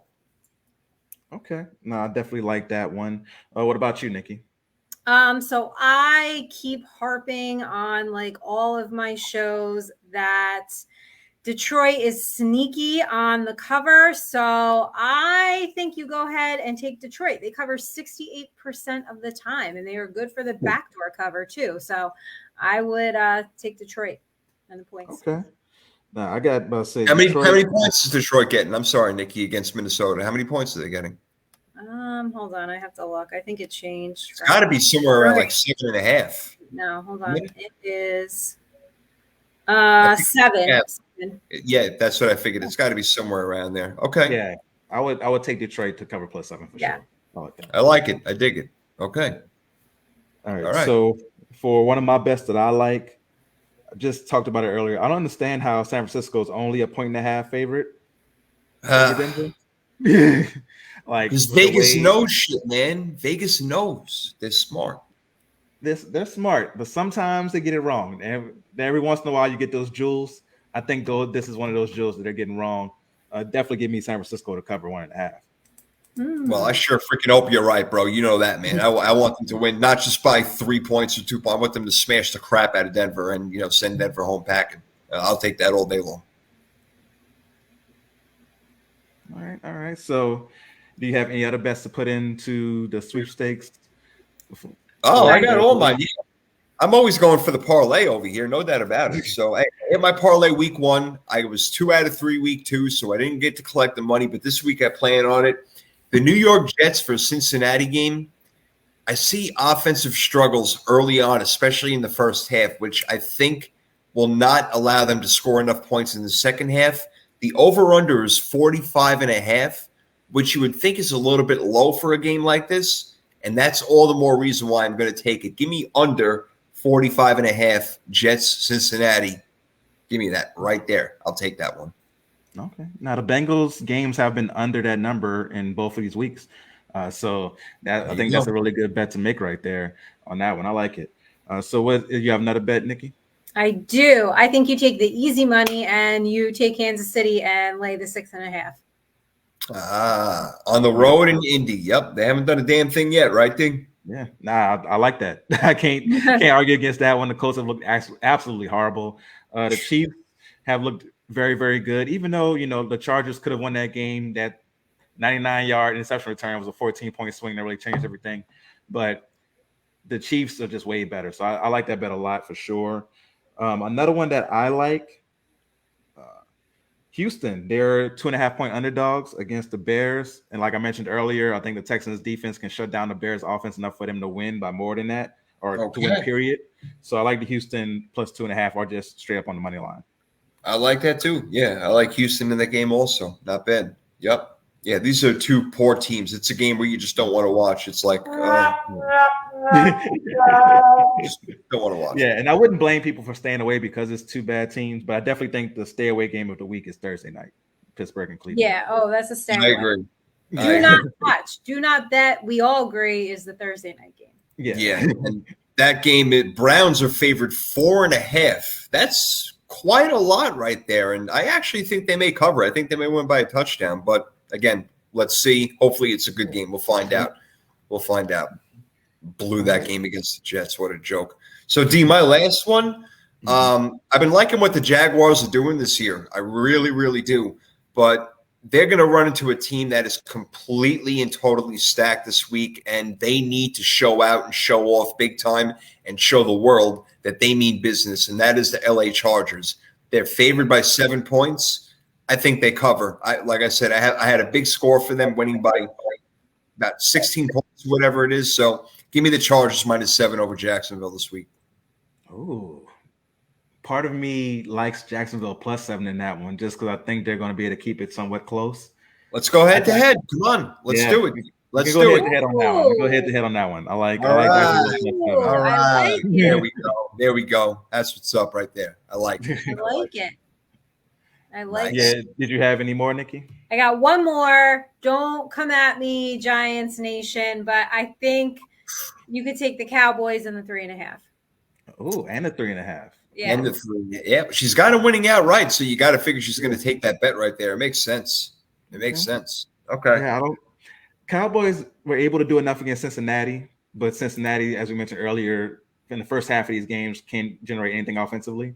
Okay. No, I definitely like that one. What about you, Nikki? So I keep harping on like all of my shows that Detroit is sneaky on the cover. So I think you go ahead and take Detroit. They cover 68% of the time, and they are good for the backdoor cover too. So I would take Detroit and the points. Okay. Now I got about to say how many points is Detroit getting? I'm sorry, Nikki, against Minnesota. How many points are they getting? Hold on, I have to look. I think it changed. It's got to be somewhere around like 7.5. No, hold on. It is 7. Yeah, that's what I figured. It's got to be somewhere around there. Okay. Yeah, I would take Detroit to cover +7 for sure. I like that. I like it. I dig it. Okay. All right. So for one of my best that I like, I just talked about it earlier. I don't understand how San Francisco is only a 1.5 favorite. Like, because Vegas knows shit, man. Vegas knows. They're smart. They're smart, but sometimes they get it wrong. And every once in a while, you get those jewels. I think this is one of those jewels that they're getting wrong. Definitely give me San Francisco to cover 1.5. Well, I sure freaking hope you're right, bro. You know that, man. I want them to win, not just by 3 points or 2 points. I want them to smash the crap out of Denver and send Denver home packing. I'll take that all day long. All right. So, do you have any other bets to put into the sweepstakes? Oh, I got all mine. I'm always going for the parlay over here, no doubt about it. So I hit my parlay week 1. I was 2 out of 3 week 2, so I didn't get to collect the money. But this week I plan on it. The New York Jets for Cincinnati game, I see offensive struggles early on, especially in the first half, which I think will not allow them to score enough points in the second half. The over-under is 45.5, which you would think is a little bit low for a game like this. And that's all the more reason why I'm going to take it. Give me under 45.5 Jets, Cincinnati. Give me that right there. I'll take that one. Okay. Now, the Bengals games have been under that number in both of these weeks. So I think that's a really good bet to make right there on that one. I like it. So you have another bet, Nikki? I do. I think you take the easy money and you take Kansas City and lay the 6.5. On the road in Indy. Yep. They haven't done a damn thing yet, right, Ding? Yeah. Nah, I like that. I can't argue against that one. The Colts have looked absolutely horrible. The Chiefs have looked very, very good, even though, the Chargers could have won that game. That 99-yard interception return was a 14-point swing that really changed everything. But the Chiefs are just way better. So I like that bet a lot for sure. Another one that I like, Houston. They're 2.5-point underdogs against the Bears. And like I mentioned earlier, I think the Texans defense can shut down the Bears offense enough for them to win by more than that or to win, period. So I like the Houston +2.5 or just straight up on the money line. I like that too. Yeah, I like Houston in that game also. Not bad. Yep. Yeah, these are two poor teams. It's a game where you just don't want to watch. It's like just don't want to watch. Yeah, and I wouldn't blame people for staying away because it's two bad teams, but I definitely think the stay away game of the week is Thursday night, Pittsburgh and Cleveland. Yeah, that's a stay away. I agree. Do not watch. Do not bet. We all agree is the Thursday night game. Yeah. And that game, Browns are favored 4.5. That's quite a lot right there. And I actually think they may cover. I think they may win by a touchdown. But again, let's see. Hopefully it's a good game. We'll find out. Blew that game against the Jets. What a joke. So, D, my last one. I've been liking what the Jaguars are doing this year. I really, really do. But they're going to run into a team that is completely and totally stacked this week, and they need to show out and show off big time and show the world that they mean business, and that is the LA Chargers. They're favored by 7 points. I think they cover. Like I said, I had a big score for them, winning by about 16 points, whatever it is. So give me the Chargers -7 over Jacksonville this week. Ooh. Part of me likes Jacksonville +7 in that one, just because I think they're going to be able to keep it somewhat close. Let's go head to head. Come on, let's do it. Let's go do head it. To head on that one. Go head to head on that one. I like Jacksonville +7. All right. like There we go. There we go. That's what's up right there. I like it. I like it. I like Yeah. it. Did you have any more, Nikki? I got one more. Don't come at me, Giants Nation, but I think you could take the Cowboys in the 3.5. Oh, and a 3.5. Yeah. And the 3. Yeah, she's got him winning outright, so you got to figure she's going to take that bet right there. It makes sense. Okay. Yeah, Cowboys were able to do enough against Cincinnati, but Cincinnati, as we mentioned earlier, in the first half of these games can't generate anything offensively.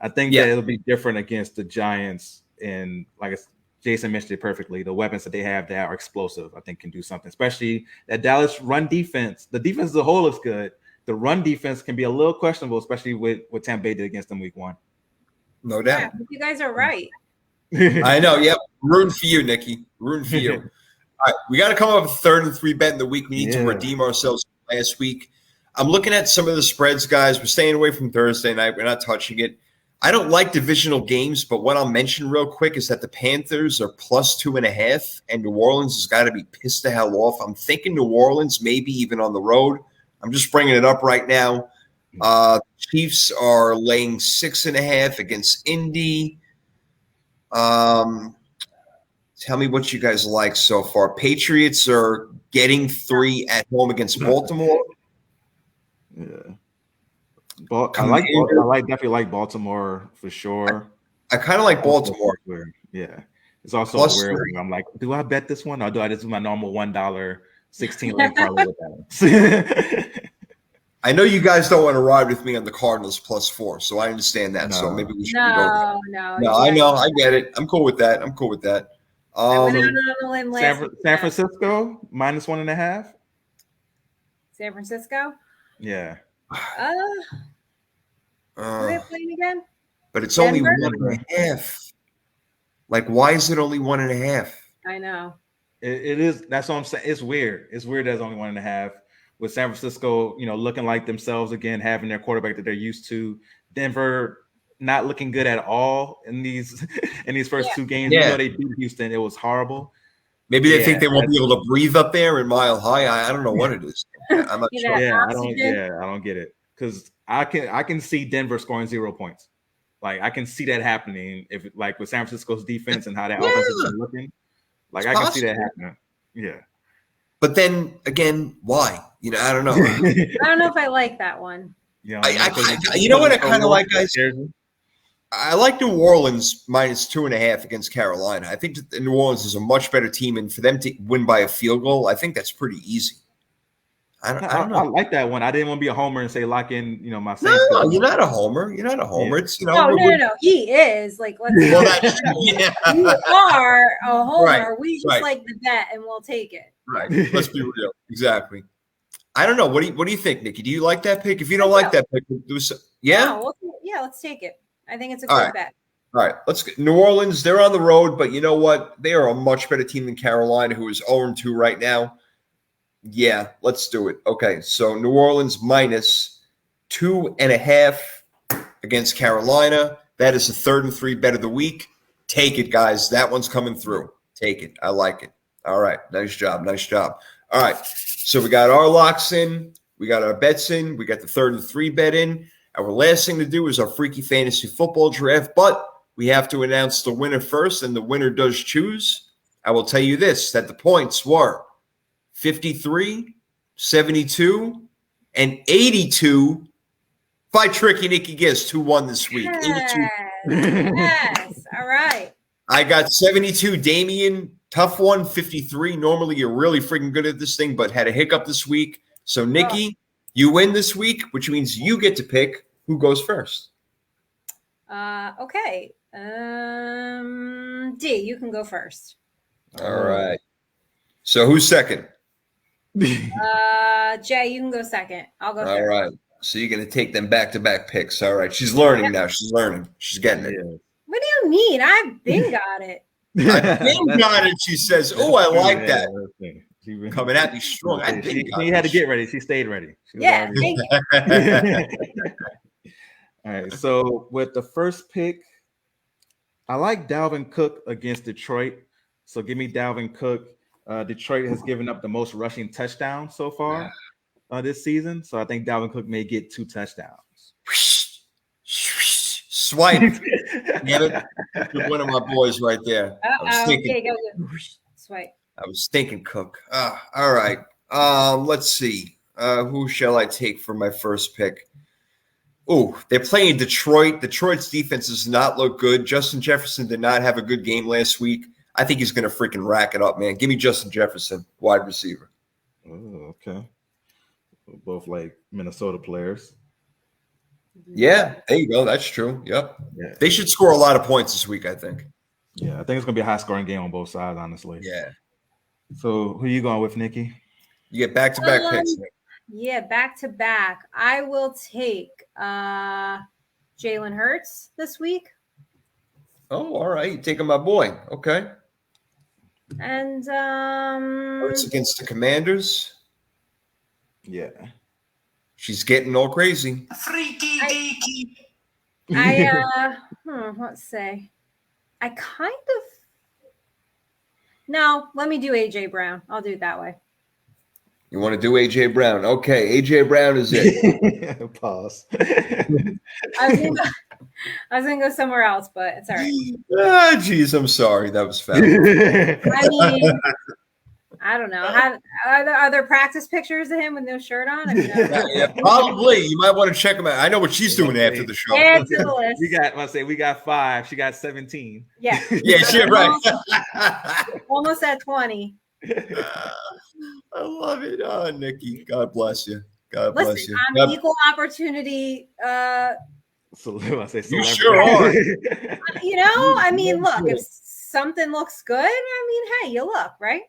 I think that it'll be different against the Giants, and like Jason mentioned it perfectly, the weapons that they have that are explosive, I think, can do something, especially that Dallas run defense. The defense as a whole is good. The run defense can be a little questionable, especially with what Tampa Bay did against them week 1. No doubt. Yeah, you guys are right. I know. Yep. Rooting for you, Nikki. Rooting for you. All right. We got to come up with a 3rd and 3 bet in the week. We need to redeem ourselves from last week. I'm looking at some of the spreads, guys. We're staying away from Thursday night. We're not touching it. I don't like divisional games, but what I'll mention real quick is that the Panthers are +2.5, and New Orleans has got to be pissed the hell off. I'm thinking New Orleans, maybe even on the road. I'm just bringing it up right now. Chiefs are laying 6.5 against Indy. Tell me what you guys like so far. Patriots are getting 3 at home against Baltimore. Yeah. Definitely like Baltimore for sure. I kind of like Baltimore. Yeah. It's also weird. I'm like, do I bet this one or do I just do my normal $1 16 leg parlay with that one? I know you guys don't want to ride with me on the Cardinals +4, so I understand that. No. So maybe we should go. No, I know. I get it. I'm cool with that. San Francisco -1.5. San Francisco? Yeah. Are they playing again? But it's Denver? Only 1.5. Like, why is it only 1.5? I know. It is. That's what I'm saying. It's weird. It's weird that it's only 1.5. With San Francisco, looking like themselves again, having their quarterback that they're used to. Denver not looking good at all in these first 2 games. Yeah. They beat Houston. It was horrible. Maybe they think they won't be able to breathe up there in Mile High. I don't know what it is. I'm not sure. I don't get it. Because I can see Denver scoring 0 points. Like I can see that happening if like with San Francisco's defense and how that offense is looking. Like I can see that happening. Yeah. But then again, why? I don't know. I don't know if I like that one. You know what I kind of like, guys? I like New Orleans -2.5 against Carolina. I think that New Orleans is a much better team, and for them to win by a field goal, I think that's pretty easy. I don't know. I like that one. I didn't want to be a homer and say lock in, my Saints. No, you're not a homer. You're not a homer. Yeah. It's No. He is like. Let's you are a homer. Right, we just like the bet, and we'll take it. Right. Let's be real. Exactly. I don't know. What do you think, Nikki? Do you like that pick? If you don't like that pick, do so. Yeah. No, let's take it. I think it's a good bet. All right, let's get New Orleans. They're on the road, but you know what? They are a much better team than Carolina, who is 0-2 right now. Yeah, let's do it. Okay, so New Orleans -2.5 against Carolina. That is the 3rd and 3 bet of the week. Take it, guys. That one's coming through. Take it. I like it. All right, nice job. All right, so we got our locks in. We got our bets in. We got the 3rd and 3 bet in. Our last thing to do is our freaky fantasy football draft, but we have to announce the winner first, and the winner does choose. I will tell you this, that the points were 53, 72, and 82 by Tricky Nikki Gist, who won this week. 82. Yes. All right. I got 72. Damian Tough one, 53. Normally, you're really freaking good at this thing, but had a hiccup this week. So, Nikki, you win this week, which means you get to pick who goes first. Okay. D, you can go first. All right. So, who's second? Jay, you can go second. I'll go third. All right. So, you're going to take them back-to-back picks. All right. She's learning now. She's learning. She's getting it. What do you mean? I've been got it. I've been got it, she says. Oh, I like that. Coming at me strong. She had to get ready. She stayed ready. Yeah, thank you. All right. So with the first pick, I like Dalvin Cook against Detroit. So give me Dalvin Cook. Detroit has given up the most rushing touchdowns so far this season. So I think Dalvin Cook may get 2 touchdowns. Swipe. Get it? You're one of my boys right there. Okay, go. Swipe. I was thinking Cook. All right. Let's see. Who shall I take for my first pick? Oh, they're playing Detroit. Detroit's defense does not look good. Justin Jefferson did not have a good game last week. I think he's going to freaking rack it up, man. Give me Justin Jefferson, wide receiver. Oh, okay. Both like Minnesota players. Yeah, there you go. That's true. Yep. Yeah. They should score a lot of points this week, I think. Yeah, I think it's going to be a high-scoring game on both sides, honestly. Yeah. So who are you going with, Nikki? You get back-to-back picks. Yeah, back-to-back. I will take Jalen Hurts this week. Oh, all right. You're taking my boy. Okay. And Hurts against the Commanders. Yeah. She's getting all crazy. Freaky deaky. let's say. I kind of No, let me do AJ Brown. I'll do it that way. You want to do AJ Brown? Okay, AJ Brown is it. Pause. I was gonna go somewhere else, but it's all right. Geez, I'm sorry. That was foul. I mean, I don't know. Are there practice pictures of him with no shirt on? I mean, Yeah, probably. You might want to check him out. I know what she's doing after the show. add to the list. We got 5. She got 17. Yeah. Yeah, shit, right. Almost at 20. I love it. Oh, Nikki, God bless you. God Listen, bless you. I'm an equal opportunity. So I say You sure are. I mean, look, if something looks good, I mean, hey, you look, right?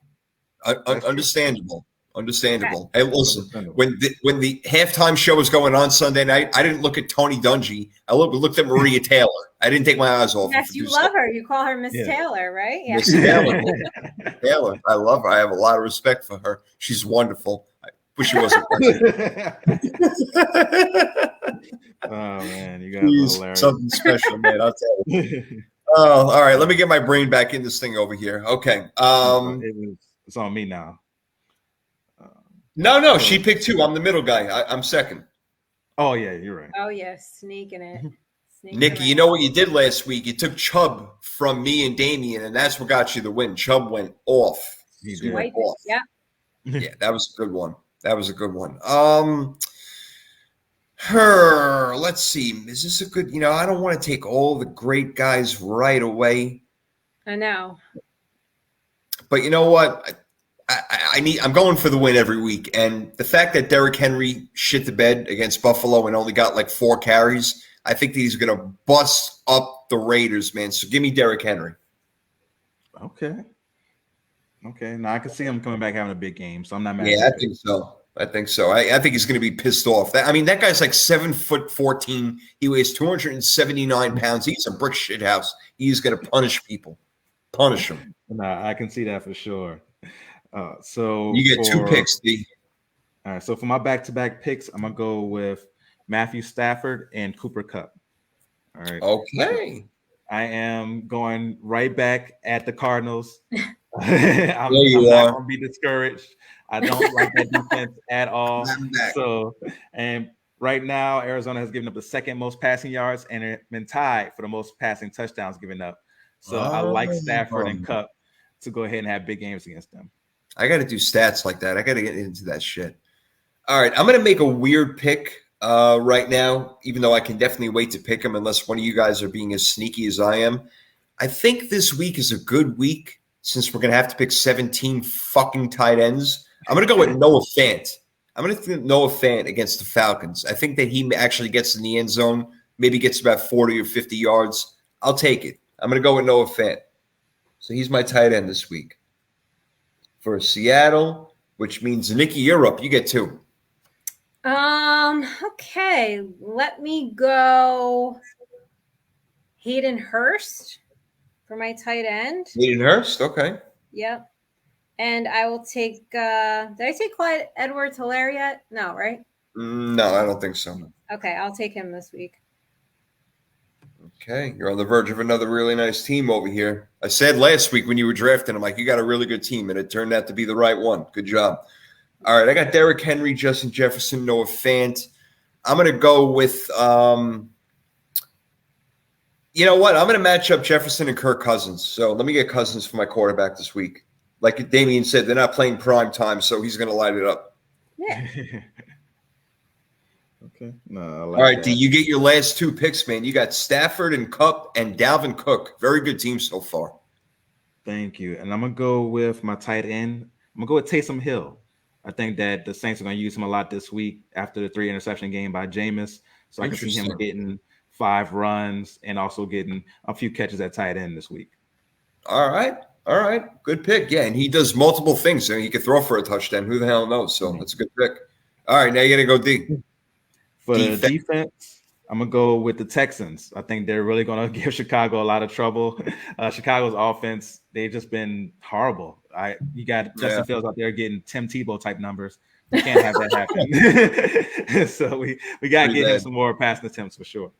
Understandable. Hey, listen. When the halftime show was going on Sunday night, I didn't look at Tony Dungy. I looked at Maria Taylor. I didn't take my eyes off her. Yes, you love her. You call her Miss Taylor, right? Yeah. Miss Taylor. Taylor. I love her. I have a lot of respect for her. She's wonderful. I wish she wasn't. Oh man, you guys are hilarious. Something special, man. I'll tell you. Oh, all right. Let me get my brain back in this thing over here. Okay. It's on me now. No. She picked 2. I'm the middle guy. I'm second. Oh yeah, you're right. Oh yeah, sneaking it. Nikki, you know what you did last week? You took Chubb from me and Damian, and that's what got you the win. Chubb went off. He Went did. off. Yeah. Yeah, that was a good one. Let's see. Is this a good, I don't want to take all the great guys right away. I know. But you know what? I'm going for the win every week. And the fact that Derrick Henry shit the bed against Buffalo and only got like 4 carries, I think that he's going to bust up the Raiders, man. So give me Derrick Henry. Okay. Now I can see him coming back having a big game, so I'm not mad. Yeah, I think so. I think he's going to be pissed off. That guy's like 7'14". He weighs 279 pounds. He's a brick shit house. He's going to punish people. Punish them. Nah, I can see that for sure. So you get 2 picks, D. All right. So for my back-to-back picks, I'm gonna go with Matthew Stafford and Cooper Kupp. All right. Okay. I am going right back at the Cardinals. There I'm you not are. gonna be discouraged. I don't like that defense at all. So, and right now, Arizona has given up the 2nd most passing yards and it's been tied for the most passing touchdowns given up. So I like Stafford and Kupp to go ahead and have big games against them. I got to do stats like that. I got to get into that shit. All right. I'm going to make a weird pick right now, even though I can definitely wait to pick him unless one of you guys are being as sneaky as I am. I think this week is a good week since we're going to have to pick 17 fucking tight ends, I'm going to go with Noah Fant. I'm going to think Noah Fant against the Falcons. I think that he actually gets in the end zone, maybe gets about 40 or 50 yards. I'll take it. I'm going to go with Noah Fant. So he's my tight end this week. For Seattle, which means Nikki, you're up. You get 2. Okay. Let me go Hayden Hurst for my tight end. Hayden Hurst, okay. Yep. And I will take did I take Clyde Edwards-Helaire yet? No, right? No, I don't think so. Okay, I'll take him this week. Okay, you're on the verge of another really nice team over here. I said last week when you were drafting, I'm like, you got a really good team, and it turned out to be the right one. Good job. All right, I got Derrick Henry, Justin Jefferson, Noah Fant. I'm going to go with you know what? I'm going to match up Jefferson and Kirk Cousins. So let me get Cousins for my quarterback this week. Like Damian said, they're not playing prime time, so he's going to light it up. Yeah. Okay. No, I like All right, that. D, you get your last 2 picks, man. You got Stafford and Kupp and Dalvin Cook. Very good team so far. Thank you. And I'm going to go with my tight end. I'm going to go with Taysom Hill. I think that the Saints are going to use him a lot this week after the 3-interception game by Jameis. So I can see him getting 5 runs and also getting a few catches at tight end this week. All right. Good pick. Yeah, and he does multiple things. So he could throw for a touchdown. Who the hell knows? So that's a good pick. All right, now you're going to go D. For the defense, I'm going to go with the Texans. I think they're really going to give Chicago a lot of trouble. Chicago's offense, they've just been horrible. You got Justin Fields out there getting Tim Tebow type numbers. We can't have that happen. So we got to get him some more passing attempts for sure.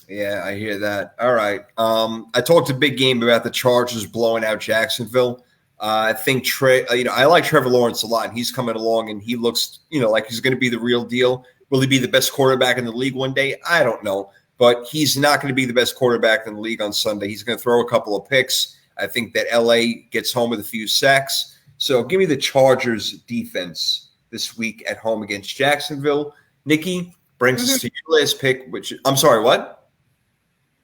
Yeah, I hear that. All right. I talked a big game about the Chargers blowing out Jacksonville. I think I like Trevor Lawrence a lot, and he's coming along, and he looks, like he's going to be the real deal. Will he be the best quarterback in the league one day? I don't know, but he's not going to be the best quarterback in the league on Sunday. He's going to throw a couple of picks. I think that LA gets home with a few sacks. So give me the Chargers defense this week at home against Jacksonville. Nikki brings us to your last pick, which I'm sorry, what?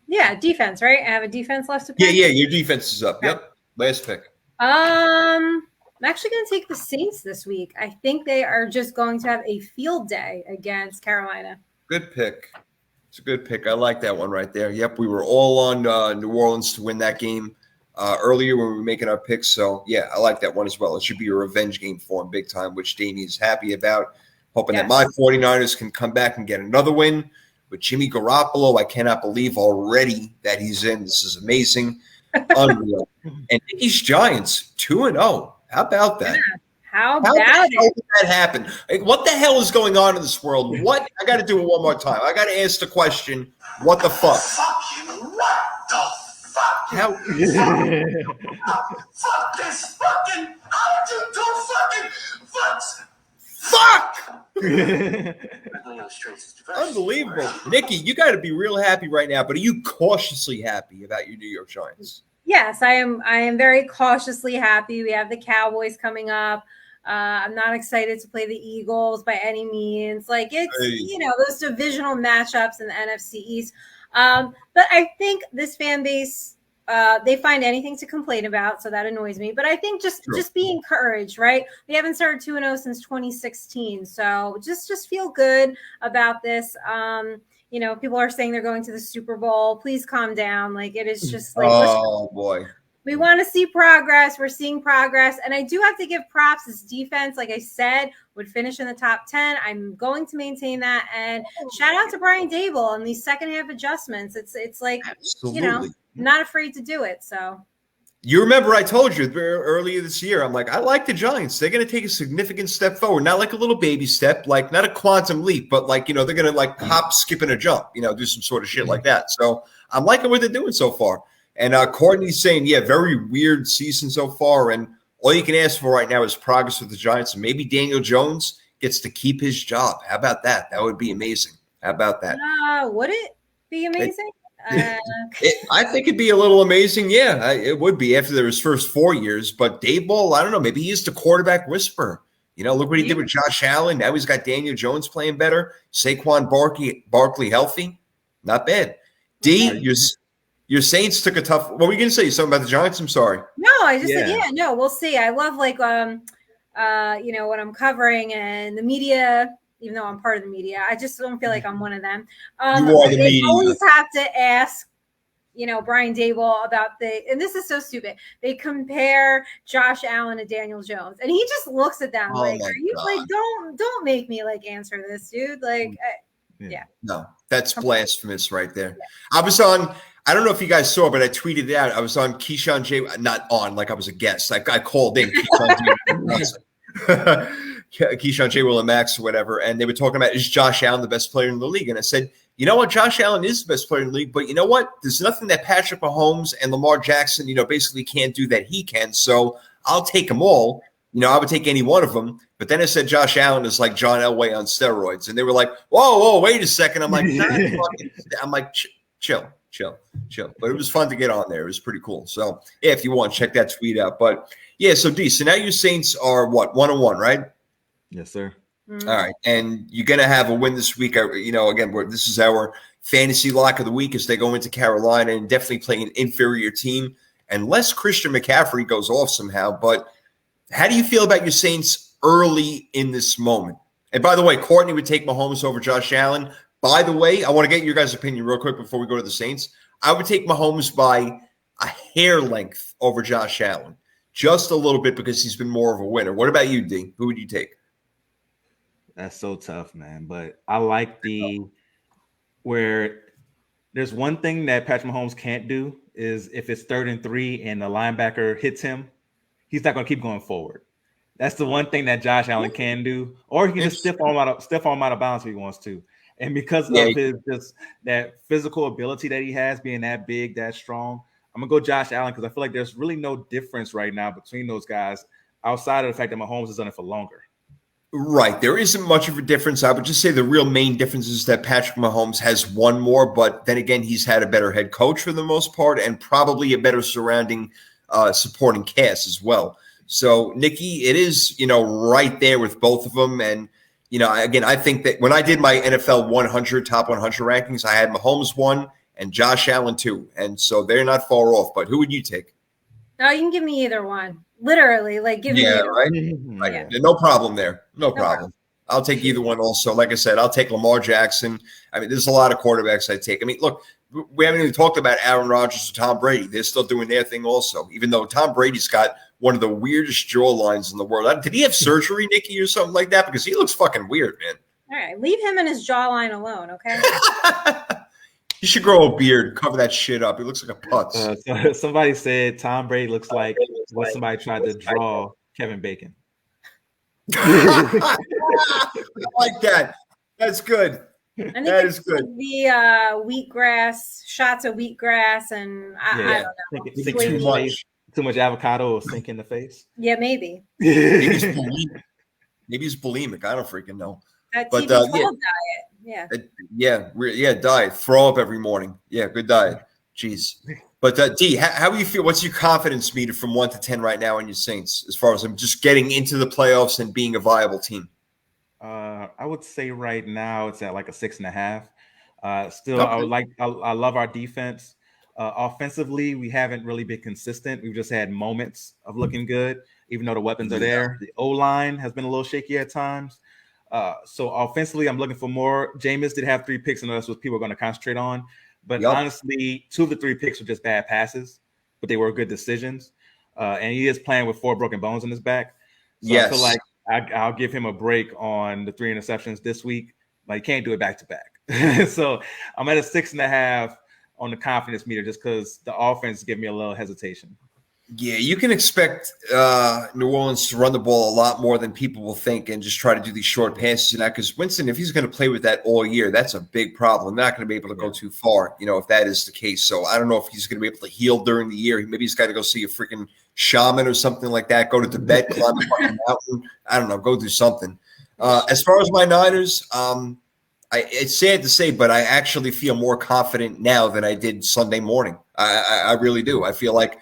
Yeah, defense, right? I have a defense left to pick. Yeah, your defense is up. Okay. Yep, last pick. I'm actually going to take the Saints this week. I think they are just going to have a field day against Carolina. Good pick. It's a good pick. I like that one right there. Yep, we were all on New Orleans to win that game earlier when we were making our picks. So, yeah, I like that one as well. It should be a revenge game for him big time, which Damian's happy about. Hoping that my 49ers can come back and get another win. With Jimmy Garoppolo, I cannot believe already that he's in. This is amazing. Unreal. And Nikki's Giants, 2-0. How about that? Yeah. How about it? Did that happen? Like, what the hell is going on in this world? What? I got to do it one more time. I got to ask the question, what the fuck? Fucking what the fuck? How? Fuck this fucking. How did you do fucking fucks? Fuck! Unbelievable. Nikki, you got to be real happy right now, but are you cautiously happy about your New York Giants? Yes, I am very cautiously happy. We have the Cowboys coming up. I'm not excited to play the Eagles by any means. Like it's, those divisional matchups in the NFC East. But I think this fan base, they find anything to complain about. So that annoys me. But I think just be encouraged, right? We haven't started 2-0 since 2016. So just feel good about this. People are saying they're going to the Super Bowl. Please calm down. Like it is just like, oh boy. We want to see progress. We're seeing progress. And I do have to give props. This defense, like I said, would finish in the top 10. I'm going to maintain that. And shout out to Brian Dable on these second half adjustments. It's like, absolutely. Not afraid to do it. So you remember I told you earlier this year, I'm like, I like the Giants. They're going to take a significant step forward. Not like a little baby step, like not a quantum leap, but like, they're going to like hop, skip, and a jump, do some sort of shit like that. So I'm liking what they're doing so far. And Courtney's saying, very weird season so far. And all you can ask for right now is progress with the Giants. And maybe Daniel Jones gets to keep his job. How about that? That would be amazing. How about that? Would it be amazing? I think it'd be a little amazing. Yeah, it would be after his first 4 years. But Daboll, I don't know. Maybe he's the quarterback whisperer. Look what he did with Josh Allen. Now he's got Daniel Jones playing better. Saquon Barkley healthy. Not bad. D, Your Saints took a tough. What were you gonna say? Something about the Giants? I'm sorry. No, I just said no. We'll see. I love like when I'm covering and the media. Even though I'm part of the media, I just don't feel like I'm one of them. You are the media. Always have to ask, Brian Dable about and this is so stupid. They compare Josh Allen to Daniel Jones, and he just looks at them like, "Are you like, don't make me like answer this, dude?" Like, yeah. No, that's blasphemous right there. I was on. I don't know if you guys saw, but I tweeted it out. I was on Keyshawn J. Not on, like I was a guest. Like I called in Keyshawn J. Will and Max or whatever, and they were talking about, is Josh Allen the best player in the league? And I said, you know what, Josh Allen is the best player in the league, but you know what? There's nothing that Patrick Mahomes and Lamar Jackson, basically can't do that he can. So I'll take them all. I would take any one of them. But then I said Josh Allen is like John Elway on steroids, and they were like, "Whoa, wait a second." I'm like, I'm like, chill. But it was fun to get on there. It was pretty cool. So yeah, if you want, check that tweet out. But yeah, so D. So now your Saints are what, 1-1, right? Yes, sir. All right, and you're gonna have a win this week. Again, this is our fantasy lock of the week as they go into Carolina and definitely play an inferior team, unless Christian McCaffrey goes off somehow. But how do you feel about your Saints early in this moment? And by the way, Courtney would take Mahomes over Josh Allen. By the way, I want to get your guys' opinion real quick before we go to the Saints. I would take Mahomes by a hair length over Josh Allen, just a little bit, because he's been more of a winner. What about you, D? Who would you take? That's so tough, man. But I like where there's one thing that Patrick Mahomes can't do is if it's 3rd and 3 and the linebacker hits him, he's not going to keep going forward. That's the one thing that Josh Allen can do, or he can just stiff arm out of bounds if he wants to. And because of his just that physical ability that he has, being that big, that strong, I'm gonna go Josh Allen because I feel like there's really no difference right now between those guys outside of the fact that Mahomes has done it for longer. Right. There isn't much of a difference. I would just say the real main difference is that Patrick Mahomes has won more, but then again, he's had a better head coach for the most part and probably a better surrounding supporting cast as well. So, Nikki, it is, right there with both of them. And, again, I think that when I did my NFL 100, top 100 rankings, I had Mahomes 1 and Josh Allen 2. And so they're not far off. But who would you take? No, you can give me either one. Literally, like give me either one. Right. Yeah. No problem there. No problem. I'll take either one also. Like I said, I'll take Lamar Jackson. I mean, there's a lot of quarterbacks I take. I mean, look, we haven't even talked about Aaron Rodgers or Tom Brady. They're still doing their thing also, even though Tom Brady's got one of the weirdest jawlines in the world. Did he have surgery, Nikki, or something like that? Because he looks fucking weird, man. All right, leave him and his jawline alone, okay? You should grow a beard, cover that shit up. He looks like a putz. Somebody said Tom Brady looks like what somebody tried to draw Kevin Bacon. I like that. That's good. That is good. The wheatgrass, shots of wheatgrass, and I don't know. Too much avocado will sink in the face. Yeah, maybe. Maybe he's bulimic. I don't freaking know. That TB12 diet. Yeah. Diet. Throw up every morning. Yeah, good diet. Jeez. But D, how do you feel? What's your confidence meter from 1 to 10 right now in your Saints, as far as I'm just getting into the playoffs and being a viable team? I would say right now it's at like a 6.5. Still, okay. I love our defense. Offensively, we haven't really been consistent. We've just had moments of looking good, even though the weapons are there. The O-line has been a little shaky at times. So offensively, I'm looking for more. Jameis did have 3 picks, and that's what people are going to concentrate on. But honestly, 2 of the 3 picks were just bad passes, but they were good decisions. And he is playing with 4 broken bones in his back. So I feel like I'll give him a break on the 3 interceptions this week. But he can't do it back to back. So I'm at a 6.5 on the confidence meter just because the offense give me a little hesitation. Yeah, you can expect New Orleans to run the ball a lot more than people will think and just try to do these short passes and that. Because Winston, if he's going to play with that all year, that's a big problem. They're not going to be able to go too far, if that is the case. So I don't know if he's going to be able to heal during the year. Maybe he's got to go see a freaking shaman or something like that. Go to Tibet, climb a fucking mountain. I don't know. Go do something. As far as my Niners, it's sad to say, but I actually feel more confident now than I did Sunday morning. I really do. I feel like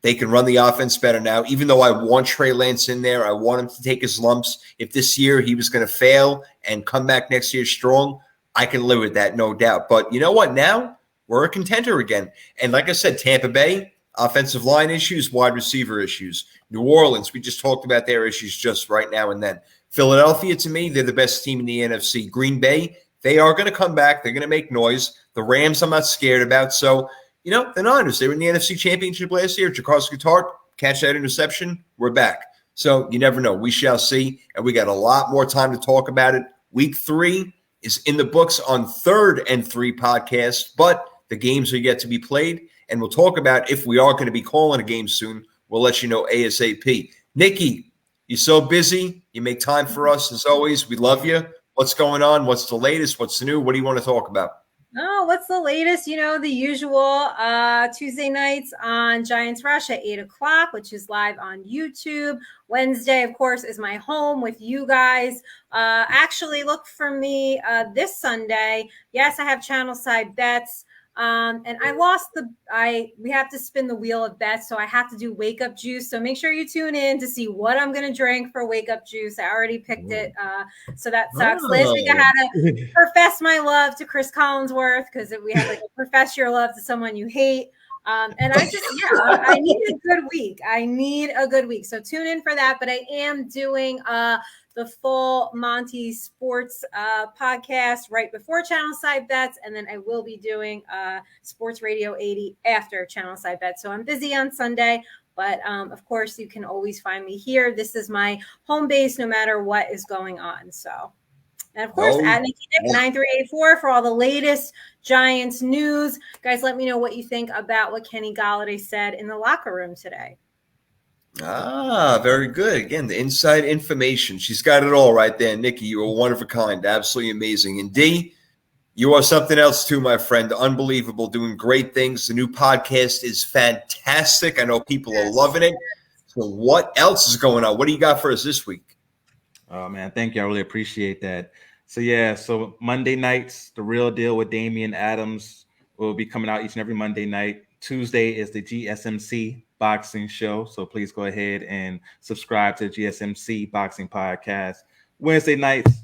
they can run the offense better now, even though I want Trey Lance in there. I want him to take his lumps. If this year he was going to fail and come back next year strong, I can live with that, no doubt. But you know what? Now we're a contender again. And like I said, Tampa Bay, offensive line issues, wide receiver issues. New Orleans, we just talked about their issues just right now and then. Philadelphia, to me, they're the best team in the NFC. Green Bay, they are going to come back. They're going to make noise. The Rams, I'm not scared about. So, the Niners, they were in the NFC Championship last year. Jakarski Tart, catch that interception. We're back. So you never know. We shall see. And we got a lot more time to talk about it. Week 3 is in the books on 3rd and 3 podcast, but the games are yet to be played. And we'll talk about if we are going to be calling a game soon. We'll let you know ASAP. Nikki, you're so busy. You make time for us as always. We love you. What's going on? What's the latest? What's new? What do you want to talk about? Oh, what's the latest? The usual Tuesday nights on Giants Rush at 8:00, which is live on YouTube. Wednesday, of course, is my home with you guys. Actually, look for me this Sunday. Yes, I have channel side bets. And I lost we have to spin the wheel of bets, so I have to do wake up juice. So make sure you tune in to see what I'm going to drink for wake up juice. I already picked it. So that sucks. Last week I had to profess my love to Chris Collinsworth because we have profess your love to someone you hate. And I need a good week. I need a good week. So tune in for that. But I am doing the full Monty Sports podcast right before Channel Side Bets. And then I will be doing Sports Radio 80 after Channel Side Bets. So I'm busy on Sunday. But of course, you can always find me here. This is my home base no matter what is going on. So. And of course, at Nikki Nick 9384 for all the latest Giants news. Guys, let me know what you think about what Kenny Golladay said in the locker room today. Very good. Again, the inside information. She's got it all right there. Nikki, you are one of a kind. Absolutely amazing. And D, you are something else too, my friend. Unbelievable. Doing great things. The new podcast is fantastic. I know people are loving it. So what else is going on? What do you got for us this week? Oh, man, thank you. I really appreciate that. So Monday nights, The Real Deal with Damian Adams will be coming out each and every Monday night. Tuesday is the GSMC boxing show. So please go ahead and subscribe to the GSMC boxing podcast. Wednesday nights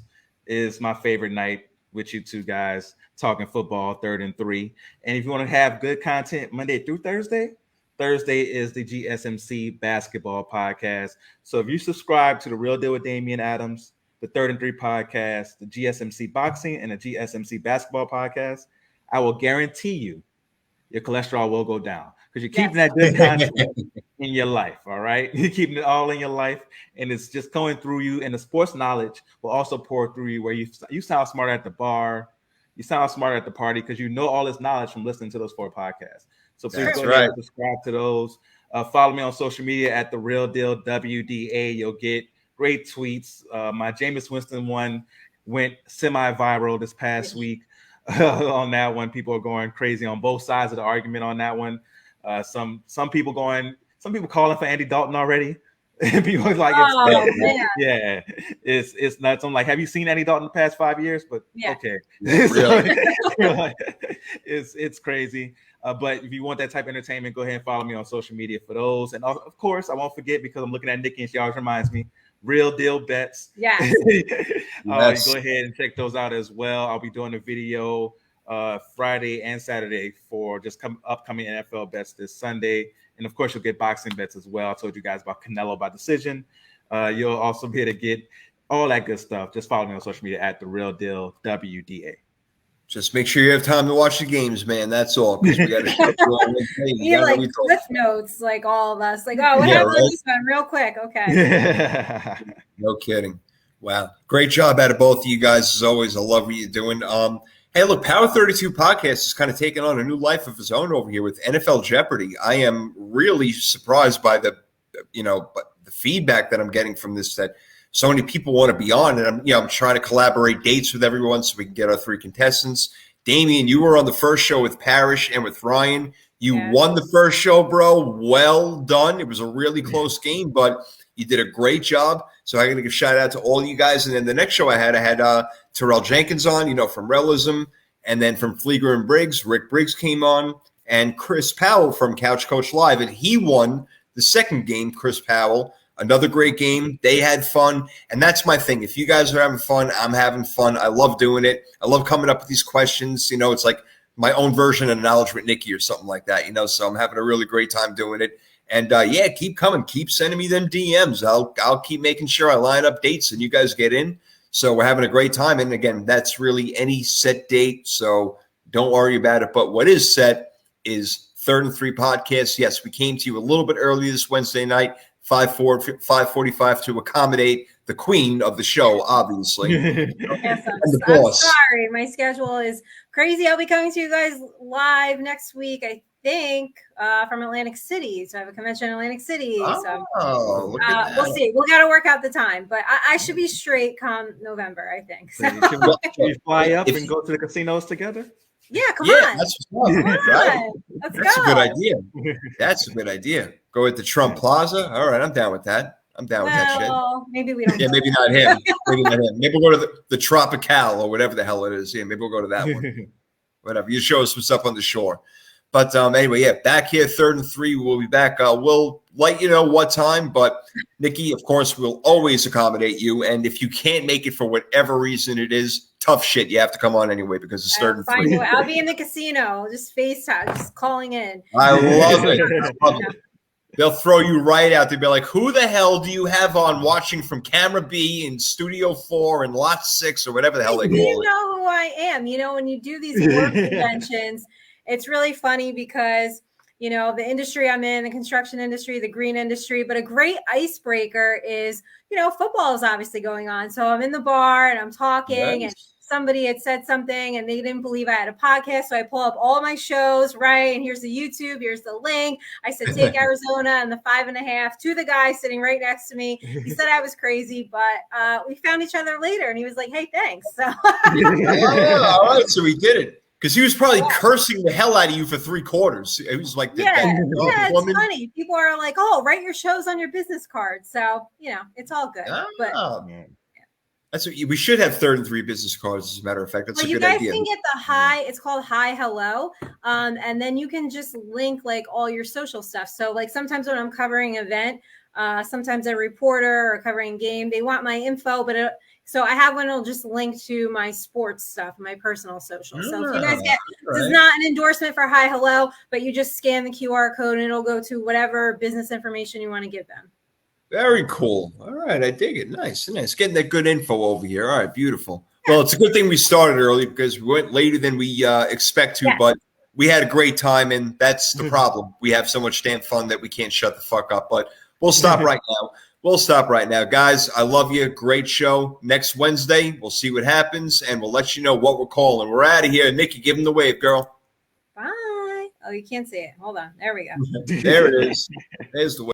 is my favorite night with you two guys talking football, 3rd and 3. And if you want to have good content Monday through Thursday is the GSMC basketball podcast. So if you subscribe to The Real Deal with Damian Adams, the 3rd and 3 podcast, the GSMC boxing, and the GSMC basketball podcast, I will guarantee you your cholesterol will go down because you're keeping that good content in your life. All right. You're keeping it all in your life and it's just going through you. And the sports knowledge will also pour through you where you sound smart at the bar. You sound smart at the party because you know all this knowledge from listening to those 4 podcasts. So please go ahead and subscribe to those. Follow me on social media at The Real Deal WDA. You'll get great tweets. My Jameis Winston one went semi-viral this past week on that one. People are going crazy on both sides of the argument on that one. Some people calling for Andy Dalton already. People like it's nuts. I'm like, have you seen Andy Dalton the past 5 years? But okay, it's crazy. But if you want that type of entertainment, go ahead and follow me on social media for those. And of course, I won't forget because I'm looking at Nikki and she always reminds me, Real Deal Bets. Yes. Go ahead and check those out as well. I'll be doing a video Friday and Saturday for just upcoming NFL bets this Sunday. And of course, you'll get boxing bets as well. I told you guys about Canelo by decision. You'll also be able to get all that good stuff. Just follow me on social media at The Real Deal WDA. Just make sure you have time to watch the games, man. That's all. Because we got to you like cliff notes, like all of us. Like, what happened this time? Real quick. Okay. No kidding. Wow. Great job out of both of you guys, as always. I love what you're doing. Hey, look, Power 32 Podcast is kind of taking on a new life of its own over here with NFL Jeopardy. I am really surprised by the feedback that I'm getting from this, that so many people want to be on, and I'm trying to collaborate dates with everyone so we can get our 3 contestants. Damian, you were on the first show with Parrish and with Ryan. You won the first show, bro. Well done. It was a really close game, but you did a great job. So I'm going to give a shout out to all you guys. And then the next show I had Terrell Jenkins on, from Realism, and then from Flieger and Briggs, Rick Briggs came on, and Chris Powell from Couch Coach Live, and he won the second game. Chris Powell. Another great game. They had fun. And that's my thing. If you guys are having fun, I'm having fun. I love doing it. I love coming up with these questions. It's like my own version of Knowledge with Nikki or something like that, so I'm having a really great time doing it. And yeah, keep coming, keep sending me them DMs. I'll keep making sure I line up dates and you guys get in. So we're having a great time. And again, that's really any set date, so don't worry about it. But what is set is 3rd and 3 podcast. Yes, we came to you a little bit early this Wednesday night, 5:45 to accommodate the queen of the show, obviously. Yes, I'm sorry. My schedule is crazy. I'll be coming to you guys live next week, I think, from Atlantic City. So I have a convention in Atlantic City. So we'll see. We'll got to work out the time, but I should be straight come November, I think. So. Can we fly up and go to the casinos together? Yeah, come on. That's Let's go. A good idea. That's a good idea. Go at the Trump Plaza. All right, I'm down with that. I'm down with that shit. Maybe we don't. Yeah, maybe not him. Maybe not him. Maybe we'll go to the Tropical or whatever the hell it is. Yeah, maybe we'll go to that one. Whatever. You show us some stuff on the shore. But anyway, yeah, back here, 3rd and 3. We'll be back. We'll let you know what time. But Nikki, of course, will always accommodate you. And if you can't make it for whatever reason it is, tough shit. You have to come on anyway because it's 3rd and 3. I'll be in the casino, just FaceTime, just calling in. I love it. I love it. They'll throw you right out. They'll be like, who the hell do you have on watching from camera B in Studio 4 and Lot 6 or whatever the hell they call it? You know who I am. When you do these work conventions, it's really funny because, the industry I'm in, the construction industry, the green industry, but a great icebreaker is, football is obviously going on. So I'm in the bar and I'm talking and somebody had said something and they didn't believe I had a podcast. So I pull up all my shows, right? And here's the YouTube, here's the link. I said, take Arizona and the 5.5 to the guy sitting right next to me. He said I was crazy, but we found each other later and he was like, hey, thanks. So all right. So he did it. Because he was probably cursing the hell out of you for 3 quarters. It was like, it's funny. People are like, oh, write your shows on your business card. So, it's all good. But that's what we should have 3rd and 3 business cards, as a matter of fact. That's a good idea. You guys can get the hi. It's called Hi Hello. And then you can just link like all your social stuff. So like sometimes when I'm covering an event, sometimes a reporter or covering game, they want my info, but so I have one that'll just link to my sports stuff, my personal social. So if you guys this is not an endorsement for Hi Hello, but you just scan the QR code and it'll go to whatever business information you want to give them. Very cool. All right. I dig it. Nice. Getting that good info over here. All right. Beautiful. Well, it's a good thing we started early because we went later than we expect to, but we had a great time, and that's the problem. We have so much damn fun that we can't shut the fuck up, but we'll stop right now. Guys, I love you. Great show. Next Wednesday, we'll see what happens, and we'll let you know what we're calling. We're out of here. Nikki, give him the wave, girl. Bye. Oh, you can't see it. Hold on. There we go. There it is. There's the wave.